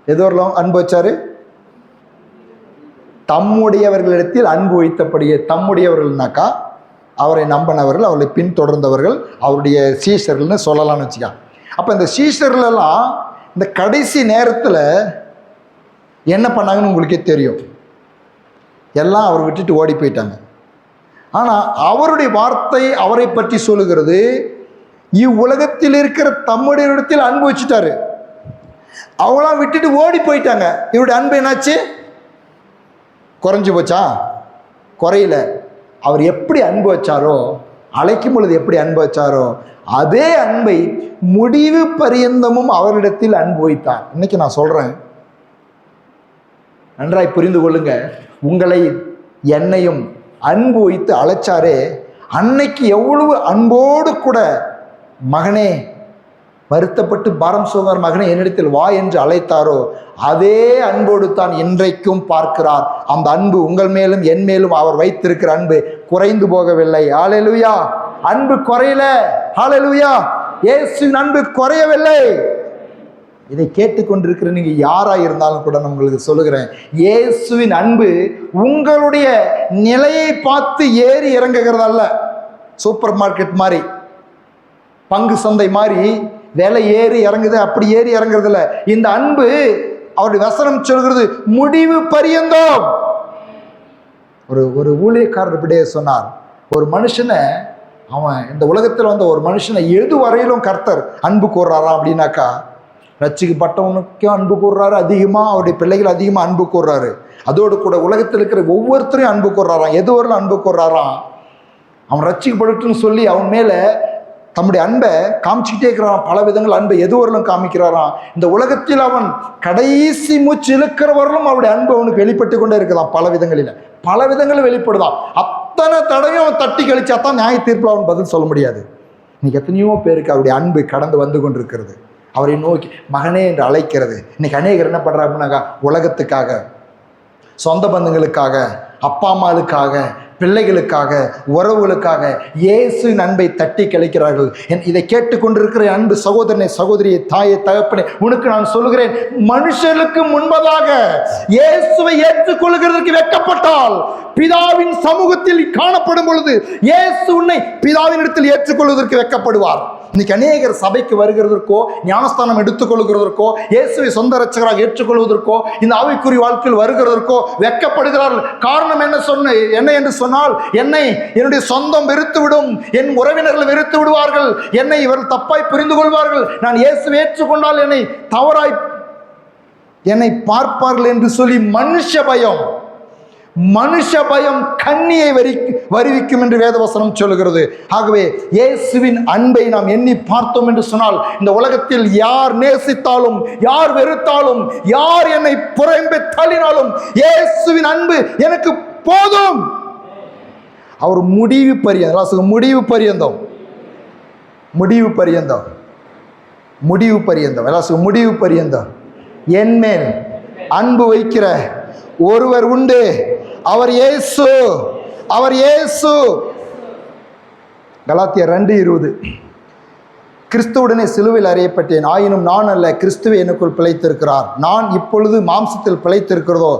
எதோர்லாம் அன்பு வச்சாரு? தம்முடையவர்களிடத்தில் அன்பு வைத்தபடியே. தம்முடையவர்கள்னாக்கா அவரை நம்பினவர்கள், அவரை பின்தொடர்ந்தவர்கள், அவருடைய சீஷர்கள்னு சொல்லலாம்னு வச்சுக்கா. அப்போ இந்த சீஷர்களெல்லாம் இந்த கடைசி நேரத்தில் என்ன பண்ணாங்கன்னு உங்களுக்கே தெரியும். எல்லாம் அவர் விட்டுட்டு ஓடி போயிட்டாங்க. ஆனால் அவருடைய வார்த்தை அவரை பற்றி சொல்லுகிறது, இவ்வுலகத்தில் இருக்கிற தம்முடைய இடத்தில் அன்பு வச்சுட்டாரு. அவங்களாம் விட்டுட்டு ஓடி போயிட்டாங்க. இவருடைய அன்பு என்னாச்சு? குறைஞ்சி போச்சா? குறையில. அவர் எப்படி அன்பு வச்சாரோ அழைக்கும் பொழுது எப்படி அன்பு வச்சாரோ அதே அன்பை முடிவு பரியந்தமும் அவரிடத்தில் அன்பு வைத்தார். இன்னைக்கு நான் சொல்றேன், நன்றாய் புரிந்து கொள்ளுங்க. உங்களை என்னையும் அன்பு வைத்து அழைச்சாரே, அன்னைக்கு எவ்வளவு அன்போடு கூட மகனே வருத்தப்பட்டு பாரம் சுமர் மகனே என்னிடத்தில் வா என்று அழைத்தாரோ அதே அன்போடு தான் இன்றைக்கும் பார்க்கிறார். அந்த அன்பு உங்கள் மேலும் என் மேலும் அவர் வைத்திருக்கிற அன்பு குறைந்து போகவில்லை. ஹல்லேலூயா. அன்பு குறையல. ஹல்லேலூயா. இயேசுவின் அன்பு குறையவில்லை. இதை கேட்டுக்கொண்டிருக்கிற நீங்க யாரா இருந்தாலும் கூட நான் உங்களுக்கு சொல்லுகிறேன், இயேசுவின் அன்பு உங்களுடைய நிலையை பார்த்து ஏறி இறங்குகிறதல்ல. சூப்பர் மார்க்கெட் மாதிரி, பங்கு சந்தை மாதிரி விலை ஏறி இறங்குது, அப்படி ஏறி இறங்குறது இல்ல. இந்த அன்பு அவருடைய வசனம் சொல்கிறது முடிவு பரியந்தம். ஒரு ஊழியக்காரர் இப்படியே சொன்னார், ஒரு மனுஷனை அவன் இந்த உலகத்தில் வந்த ஒரு மனுஷனை எது வரையிலும் கர்த்தர் அன்பு கூறுறாராம் அப்படின்னாக்கா, ரட்சிக்கப்பட்டவனுக்கும் அன்பு கூறுறாரு, அதிகமாக அவருடைய பிள்ளைகள் அதிகமாக அன்பு கூறுறாரு. அதோடு கூட உலகத்தில் இருக்கிற ஒவ்வொருத்தரையும் அன்பு கூறுறாராம். எது வரலும் அன்பு கூறுறாராம். அவன் ரட்சிக்கப்படட்டுன்னு சொல்லி அவன் மேலே தம்முடைய அன்பை காமிச்சிக்கிட்டே இருக்கிறான். பல விதங்கள் அன்பை எது வரலும் காமிக்கிறாராம். இந்த உலகத்தில் அவன் கடைசி மூச்சு இழுக்கிறவர்களும் அவருடைய அன்பு அவனுக்கு வெளிப்பட்டு கொண்டே இருக்குதான். பல விதங்களில் வெளிப்படுதான். அத்தனை தடவையும் அவன் தட்டி கழிச்சா தான் நியாய தீர்ப்பில் அவன் பதில் சொல்ல முடியாது. இன்னைக்கு எத்தனையோ பேருக்கு அவருடைய அன்பு கடந்து வந்து கொண்டிருக்கிறது. அவரை நோக்கி மகனே என்று அழைக்கிறது. இன்னைக்கு அநேகர் என்ன பண்றாங்கன்னாக்கா, உலகத்துக்காக, சொந்த பந்தங்களுக்காக, அப்பா அம்மாளுக்காக, பிள்ளைகளுக்காக, உறவுகளுக்காக இயேசுவின் அன்பை தட்டி கழிக்கிறார்கள். இதை கேட்டுக்கொண்டிருக்கிற அன்பு சகோதரனை, சகோதரியை, தாயை, தகப்பனே, உனக்கு நான் சொல்லுகிறேன், மனுஷர்களுக்கு முன்பதாக இயேசுவை ஏற்றுக்கொள்கிறதற்கு வெட்கப்பட்டால் பிதாவின் சமூகத்தில் காணப்படும் பொழுது இயேசு உன்னை பிதாவின் இடத்தில் ஏற்றுக்கொள்வதற்கு வெட்கப்படுவார். இன்னைக்கு அநேகர் சபைக்கு வருகிறதற்கோ, ஞானஸ்தானம் எடுத்துக்கொள்கிறதற்கோ, இயேசுவை சொந்த ரட்சகராக ஏற்றுக்கொள்வதற்கோ, இந்த ஆவிக்குரிய வாழ்க்கையில் வருகிறதற்கோ வெட்கப்படுகிறார்கள். காரணம் என்ன என்று சொன்னால், என்னுடைய சொந்தம் வெறுத்துவிடும், என் உறவினர்கள் வெறுத்து விடுவார்கள், என்னை இவர்கள் தப்பாய் புரிந்து கொள்வார்கள், நான் இயேசுவை ஏற்றுக்கொண்டால் என்னை தவறாய் என்னை பார்ப்பார்கள் என்று சொல்லி மனுஷ பயம் கண்ணியை வருவிக்கும் என்று வேதவசனம் சொல்லுகிறது. ஆகவே இயேசுவின் அன்பை நாம் எண்ணி பார்த்தோம் என்று சொன்னால், இந்த உலகத்தில் யார் நேசித்தாலும், யார் வெறுத்தாலும், யார் என்னை புறம்பே தள்ளினாலும் இயேசுவின் அன்பு எனக்கு போதும். அவர் முடிவு பரியந்தம் என் மேல் அன்பு வைக்கிற ஒருவர் உண்டு, அவர் இயேசு. கலாத்தியர் 2:20. கிறிஸ்துவுடனே சிலுவையில் அறையப்பட்டேன், ஆயினும் நான் அல்ல, கிறிஸ்துவே எனக்குள் பிழைத்திருக்கிறார். நான் இப்பொழுது மாம்சத்தில் பிழைத்திருக்கிறதோ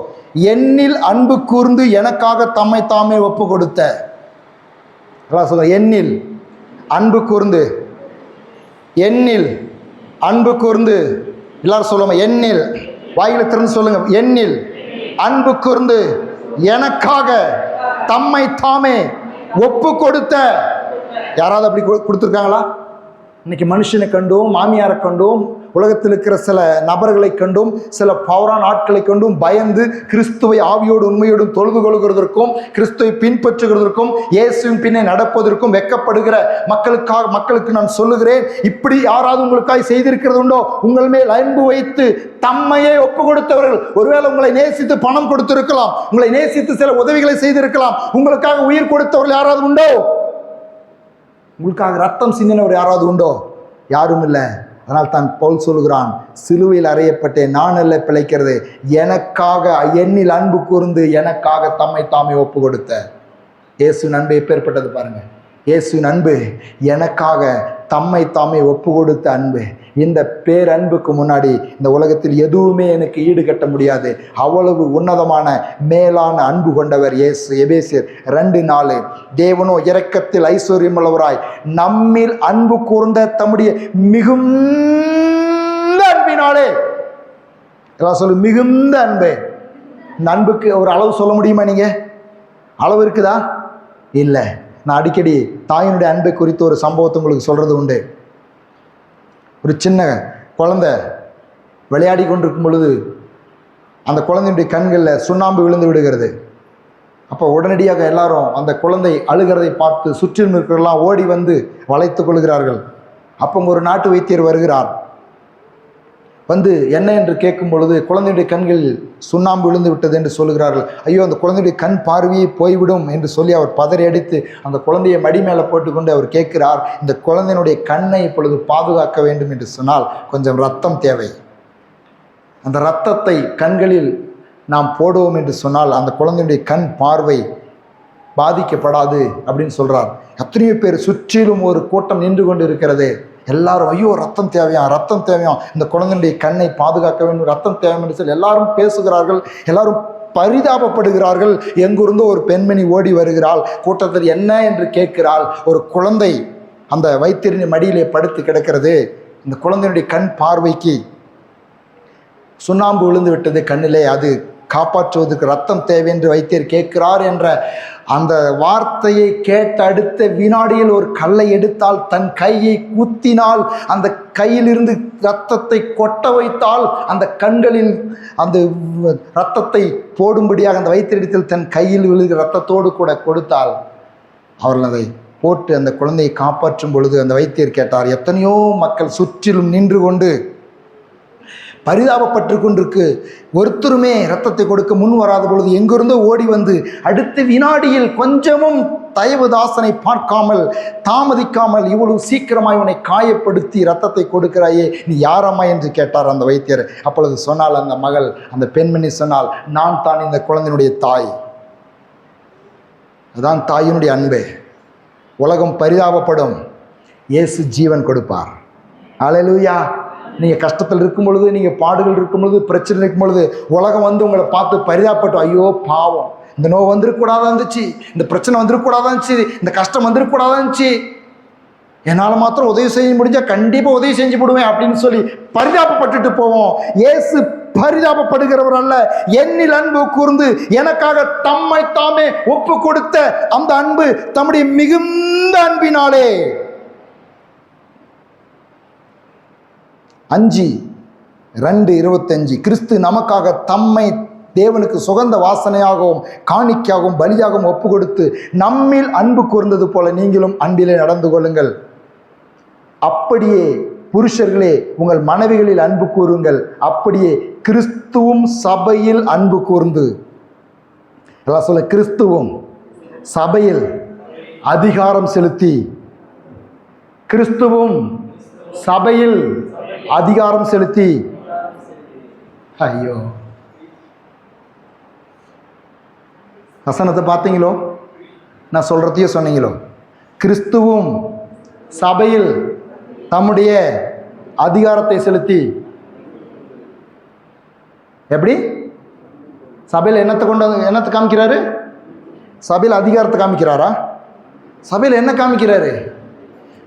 என்னில் அன்பு கூர்ந்து எனக்காக தம்மை தாமே ஒப்பு கொடுத்த. என்னில் அன்பு கூர்ந்து எல்லாரும் சொல்லுங்க, என்னில், வாயில திறந்து சொல்லுங்க, என்னில் அன்பு கூர்ந்து எனக்காக தம்மை தாமே ஒப்பு கொடுத்த. யாராவது அப்படி கொடுத்துருக்காங்களா? இன்னைக்கு மனுஷனை கண்டும், மாமியாரை கண்டும், உலகத்தில் இருக்கிற சில நபர்களை கண்டும், சில பௌரான ஆட்களை கண்டும் பயந்து கிறிஸ்துவை ஆவியோடு உண்மையோடும் தொழுது கொள்கிறதற்கும், கிறிஸ்துவை பின்பற்றுகிறதற்கும், இயேசுவின் பின்னே நடப்பதற்கும் வெட்கப்படுகிற மக்களுக்கு நான் சொல்லுகிறேன், இப்படி யாராவது உங்களுக்காக செய்திருக்கிறது உண்டோ? உங்கள் மேல் அன்பு வைத்து தம்மையே ஒப்பு கொடுத்தவர்கள். ஒருவேளை உங்களை நேசித்து பணம் கொடுத்திருக்கலாம், உங்களை நேசித்து சில உதவிகளை செய்திருக்கலாம். உங்களுக்காக உயிர் கொடுத்தவர்கள் யாராவது உண்டோ? உங்களுக்காக ரத்தம் சிந்தினவர் யாராவது உண்டோ? யாரும் இல்லை. அதனால் தான் பவுல் சொல்கிறான், சிலுவையில் அறையப்பட்டேன், நான் அல்ல பிழைக்கிறது, எனக்காக என்னில் அன்பு கூர்ந்து எனக்காக தம்மை தாமே ஒப்பு கொடுத்த. இயேசுவின் அன்பு எப்பேற்பட்டது பாருங்க. இயேசுவின் அன்பு எனக்காக தம்மை தாமே ஒப்பு கொடுத்த அன்பு. இந்த பேரன்புக்கு முன்னாடி இந்த உலகத்தில் எதுவுமே எனக்கு ஈடுகட்ட முடியாது. அவ்வளவு உன்னதமான மேலான அன்பு கொண்டவர் இயேசு. எபேசியர் 2:4. தேவனோ இரக்கத்தில் ஐஸ்வர்யமுள்ளவராய் நம்மில் அன்பு கூர்ந்த தம்முடைய மிகுந்த அன்பினாலே. எல்லாம் சொல்லு, மிகுந்த அன்பு. இந்த அன்புக்கு ஒரு அளவு சொல்ல முடியுமா? நீங்க அளவு இருக்குதா? இல்லை. நான் அடிக்கடி தாயினுடைய அன்பை குறித்து ஒரு சம்பவத்தை உங்களுக்கு சொல்கிறது உண்டு. ஒரு சின்ன குழந்தை விளையாடி கொண்டிருக்கும் பொழுது அந்த குழந்தையுடைய கண்களில் சுண்ணாம்பு விழுந்து விடுகிறது. அப்போ உடனடியாக எல்லாரும் அந்த குழந்தை அழுகிறதை பார்த்து சுற்றிலும் இருக்கிறவர்களாம் ஓடி வந்து வளைத்து கொள்கிறார்கள். அப்போ ஒரு நாட்டு வைத்தியர் வருகிறார். வந்து என்ன என்று கேட்கும் பொழுது குழந்தையுடைய கண்களில் சுண்ணாம்பு விழுந்து விட்டது என்று சொல்லுகிறார்கள். ஐயோ, அந்த குழந்தையுடைய கண் பார்வையை போய்விடும் என்று சொல்லி அவர் பதறி அடித்து அந்த குழந்தையை மடி மேலே போட்டுக்கொண்டு அவர் கேட்கிறார், இந்த குழந்தையினுடைய கண்ணை இப்பொழுது பாதுகாக்க வேண்டும் என்று சொன்னால் கொஞ்சம் ரத்தம் தேவை. அந்த இரத்தத்தை கண்களில் நாம் போடுவோம் என்று சொன்னால் அந்த குழந்தையுடைய கண் பார்வை பாதிக்கப்படாது அப்படின்னு சொல்கிறார். எத்தனையோ பேர் சுற்றிலும் ஒரு கூட்டம் நின்று கொண்டு இருக்கிறது. எல்லாரும் ஐயோ ரத்தம் தேவையாம், ரத்தம் தேவையாம், இந்த குழந்தையுடைய கண்ணை பாதுகாக்க வேண்டும், ரத்தம் தேவை என்று சொல்லி எல்லாரும் பேசுகிறார்கள். எல்லாரும் பரிதாபப்படுகிறார்கள். எங்கிருந்தோ ஒரு பெண்மணி ஓடி வருகிறாள். கூட்டத்தில் என்ன என்று கேட்கிறாள். ஒரு குழந்தை அந்த வைத்தியரின் மடியிலே படுத்து கிடக்கிறது. இந்த குழந்தையுடைய கண் பார்வைக்கு சுண்ணாம்பு விழுந்து விட்டது கண்ணிலே, அது காப்பாற்றுவதற்கு ரத்தம் தேவை என்று வைத்தியர் கேட்கிறார் என்ற அந்த வார்த்தையை கேட்ட அடுத்த வினாடியில் ஒரு கல்லை எடுத்தால், தன் கையை குத்தினால், அந்த கையிலிருந்து இரத்தத்தை கொட்ட வைத்தால், அந்த கண்களில் அந்த இரத்தத்தை போடும்படியாக அந்த வைத்தியரிடத்தில் தன் கையில் விழுகிற இரத்தத்தோடு கூட கொடுத்தால், அவர்கள் அதை போட்டு அந்த குழந்தையை காப்பாற்றும் பொழுது அந்த வைத்தியர் கேட்டார், எத்தனையோ மக்கள் சுற்றிலும் நின்று கொண்டு பரிதாபப்பட்டு கொண்டிருக்கு, ஒருத்தருமே இரத்தத்தை கொடுக்க முன் வராத பொழுது எங்கிருந்தோ ஓடி வந்து அடுத்த வினாடியில் கொஞ்சமும் தயவுதாசனை பார்க்காமல் தாமதிக்காமல் இவ்வளவு சீக்கிரமாய் உன்னை காயப்படுத்தி இரத்தத்தை கொடுக்கிறாயே, நீ யாரம்மா என்று கேட்டார் அந்த வைத்தியர். அப்பொழுது சொன்னால் அந்த மகள், அந்த பெண்மணி சொன்னால், நான் தான் இந்த குழந்தையினுடைய தாய். அதான் தாயினுடைய அன்பு. உலகம் பரிதாபப்படும், இயேசு ஜீவன் கொடுப்பார். அல்லேலூயா. நீங்கள் கஷ்டத்தில் இருக்கும் பொழுது, நீங்கள் பாடுகள் இருக்கும் பொழுது, பிரச்சனை இருக்கும் பொழுது உலகம் வந்து உங்களை பார்த்து பரிதாபப்பட்டோம், ஐயோ பாவம், இந்த நோய் வந்துருக்கூடாதான் இருந்துச்சு, இந்த பிரச்சனை வந்துருக்கூடாதான் இருந்துச்சு, இந்த கஷ்டம் வந்துருக்கூடாதான் இருந்துச்சு, என்னால் மாத்திரம் உதவி செய்ய முடிஞ்சால் கண்டிப்பாக உதவி செஞ்சு போடுவேன் அப்படின்னு சொல்லி பரிதாபப்பட்டுட்டு போவோம். இயேசு பரிதாபப்படுகிறவர் அல்ல. என்னில் அன்பு கூர்ந்து எனக்காக தம்மை தாமே ஒப்பு கொடுத்த அந்த அன்பு தம்முடைய மிகுந்த அன்பினாலே 5:25 கிறிஸ்து நமக்காக தம்மை தேவனுக்கு சுகந்த வாசனையாகவும் காணிக்கையாகவும் பலியாகவும் ஒப்பு கொடுத்து நம்மில் அன்பு கூர்ந்தது போல நீங்களும் அன்பிலே நடந்து கொள்ளுங்கள். அப்படியே புருஷர்களே உங்கள் மனைவிகளில் அன்பு கூறுங்கள். அப்படியே கிறிஸ்துவும் சபையில் அன்பு கூர்ந்து, எல்லாம் சொல்ல, கிறிஸ்துவும் சபையில் அதிகாரம் செலுத்தி, கிறிஸ்துவும் சபையில் அதிகாரம் செலுத்தி, ஐயோ வசனத்தை பார்த்தீங்களோ, நான் சொல்றதையே சொன்னீங்களோ, கிறிஸ்துவும் சபையில் தம்முடைய அதிகாரத்தை செலுத்தி, எப்படி சபையில் என்னத்தை காமிக்கிறாரு? சபையில் அதிகாரத்தை காமிக்கிறாரா? சபையில் என்ன காமிக்கிறாரு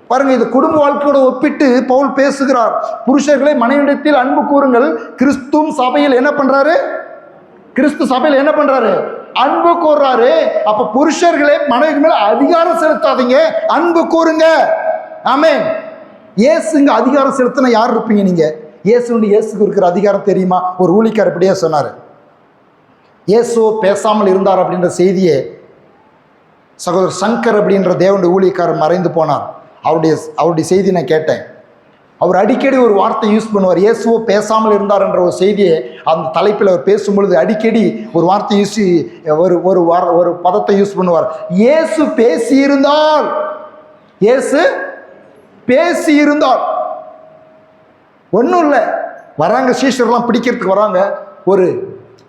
பாருங்க. இது குடும்ப வாழ்க்கையோட ஒப்பிட்டு பவுல் பேசுகிறார். புருஷர்களை மனைவிடத்தில் அன்பு கூறுங்கள். கிறிஸ்துவும் சபையில் என்ன பண்றாரு? கிறிஸ்து சபையில் என்ன பண்றாரு? அன்பு கூறுறாரு. அப்ப புருஷர்களே மனைவி மேல அதிகாரம் செலுத்தாதீங்க, அன்பு கூறுங்க. ஆமென். இயேசுங்க அதிகாரம் செலுத்தினா யார் இருப்பீங்க நீங்க? இயேசுக்கு இருக்கிற அதிகாரம் தெரியுமா? ஒரு ஊழியக்காரர் இப்படியே சொன்னார். இயேசு பேசாமல் இருந்தார் அப்படின்ற செய்தியை சகோதரர் சங்கர் அப்படின்ற தேவனுடைய ஊழியக்காரர் மறைந்து போனார். அவருடைய செய்தி நான் கேட்டேன். அவர் அடிக்கடி ஒரு வார்த்தை யூஸ் பண்ணுவார். இயேசுவோ பேசாமல் இருந்தார் என்ற ஒரு செய்தியை அந்த தலைப்பில் அவர் பேசும்பொழுது அடிக்கடி ஒரு வார்த்தை ஒரு பதத்தை யூஸ் பண்ணுவார். இயேசு பேசியிருந்தால், இயேசு பேசியிருந்தால். ஒன்றும் இல்லை, வராங்க சீஷர்லாம் பிடிக்கிறதுக்கு வராங்க. ஒரு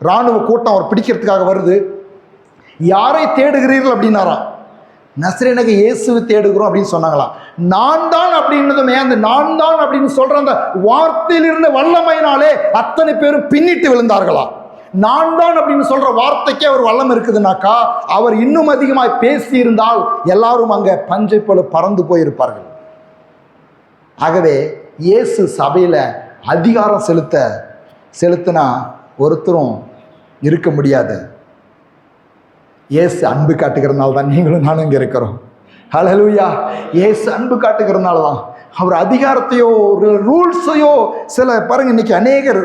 இராணுவ கூட்டம் அவர் பிடிக்கிறதுக்காக வருது. யாரை தேடுகிறீர்கள் அப்படின்னாராம். நசரேயனாகிய இயேசுவை தேடுகிறோம் அப்படின்னு சொன்னாங்களாம். நான் தான் அப்படின்னதுமே அந்த நான் தான் அப்படின்னு சொல்ற அந்த வார்த்தையில் இருந்த வல்லமையினாலே அத்தனை பேரும் பின்னிட்டு விழுந்தார்களாம். நான் தான் அப்படின்னு சொல்ற வார்த்தைக்கே அவர் வல்லம் இருக்குதுனாக்கா, அவர் இன்னும் அதிகமாய் பேசி இருந்தால் எல்லாரும் அங்க பஞ்சை போல பறந்து போயிருப்பார்கள். ஆகவே இயேசு சபையில அதிகாரம் செலுத்தினா ஒருத்தரும் இருக்க முடியாது. இயேசு அன்பு காட்டுகிறதுனால தான் நீங்களும் நானும் இங்கே இருக்கிறோம். ஹல்லேலூயா. இயேசு அன்பு காட்டுகிறதுனால தான். அவர் அதிகாரத்தையோ ஒரு ரூல்ஸையோ சில பாருங்க, இன்னைக்கு அநேகர்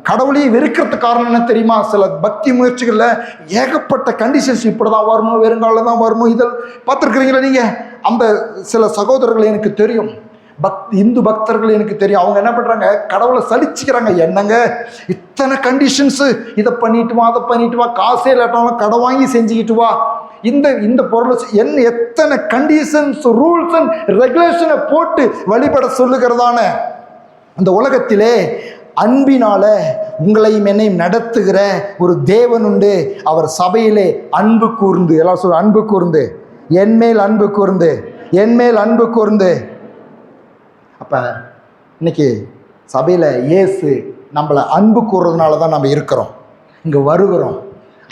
கடவுளையும் வெறுக்கிறதுக்கு காரணம் என்ன தெரியுமா? சில பக்தி முயற்சிகளில் ஏகப்பட்ட கண்டிஷன்ஸ், இப்படி தான் வரணும், வெறுங்காலில் தான் வரணும், இதில் பார்த்துருக்குறீங்களா நீங்கள்? அந்த சில சகோதரர்கள் எனக்கு தெரியும், இந்து பக்தர்கள் எனக்கு தெரியும். அவங்க என்ன பண்ணுறாங்க, கடவுளை சலிச்சுக்கிறாங்க. என்னங்க இத்தனை கண்டிஷன்ஸு, இதை பண்ணிட்டு வா, அதை பண்ணிட்டு வா, காசே இல்லாட்டாலும் கடை வாங்கி செஞ்சுக்கிட்டு வா, இந்த பொருள் என்ன, எத்தனை கண்டிஷன்ஸ், ரூல்ஸ் அண்ட் ரெகுலேஷனை போட்டு வழிபட சொல்லுகிறதான அந்த உலகத்திலே அன்பினால உங்களையும் என்னையும் நடத்துகிற ஒரு தேவன் உண்டு. அவர் சபையிலே அன்பு கூர்ந்து, எல்லாம் சொல்ல, அன்பு கூர்ந்து, என்மேல் அன்பு கூர்ந்து, என்மேல் அன்பு கூர்ந்து. அப்போ இன்னைக்கு சபையில் இயேசு நம்மளை அன்பு கூறுறதுனால தான் நம்ம இருக்கிறோம், இங்கே வருகிறோம்.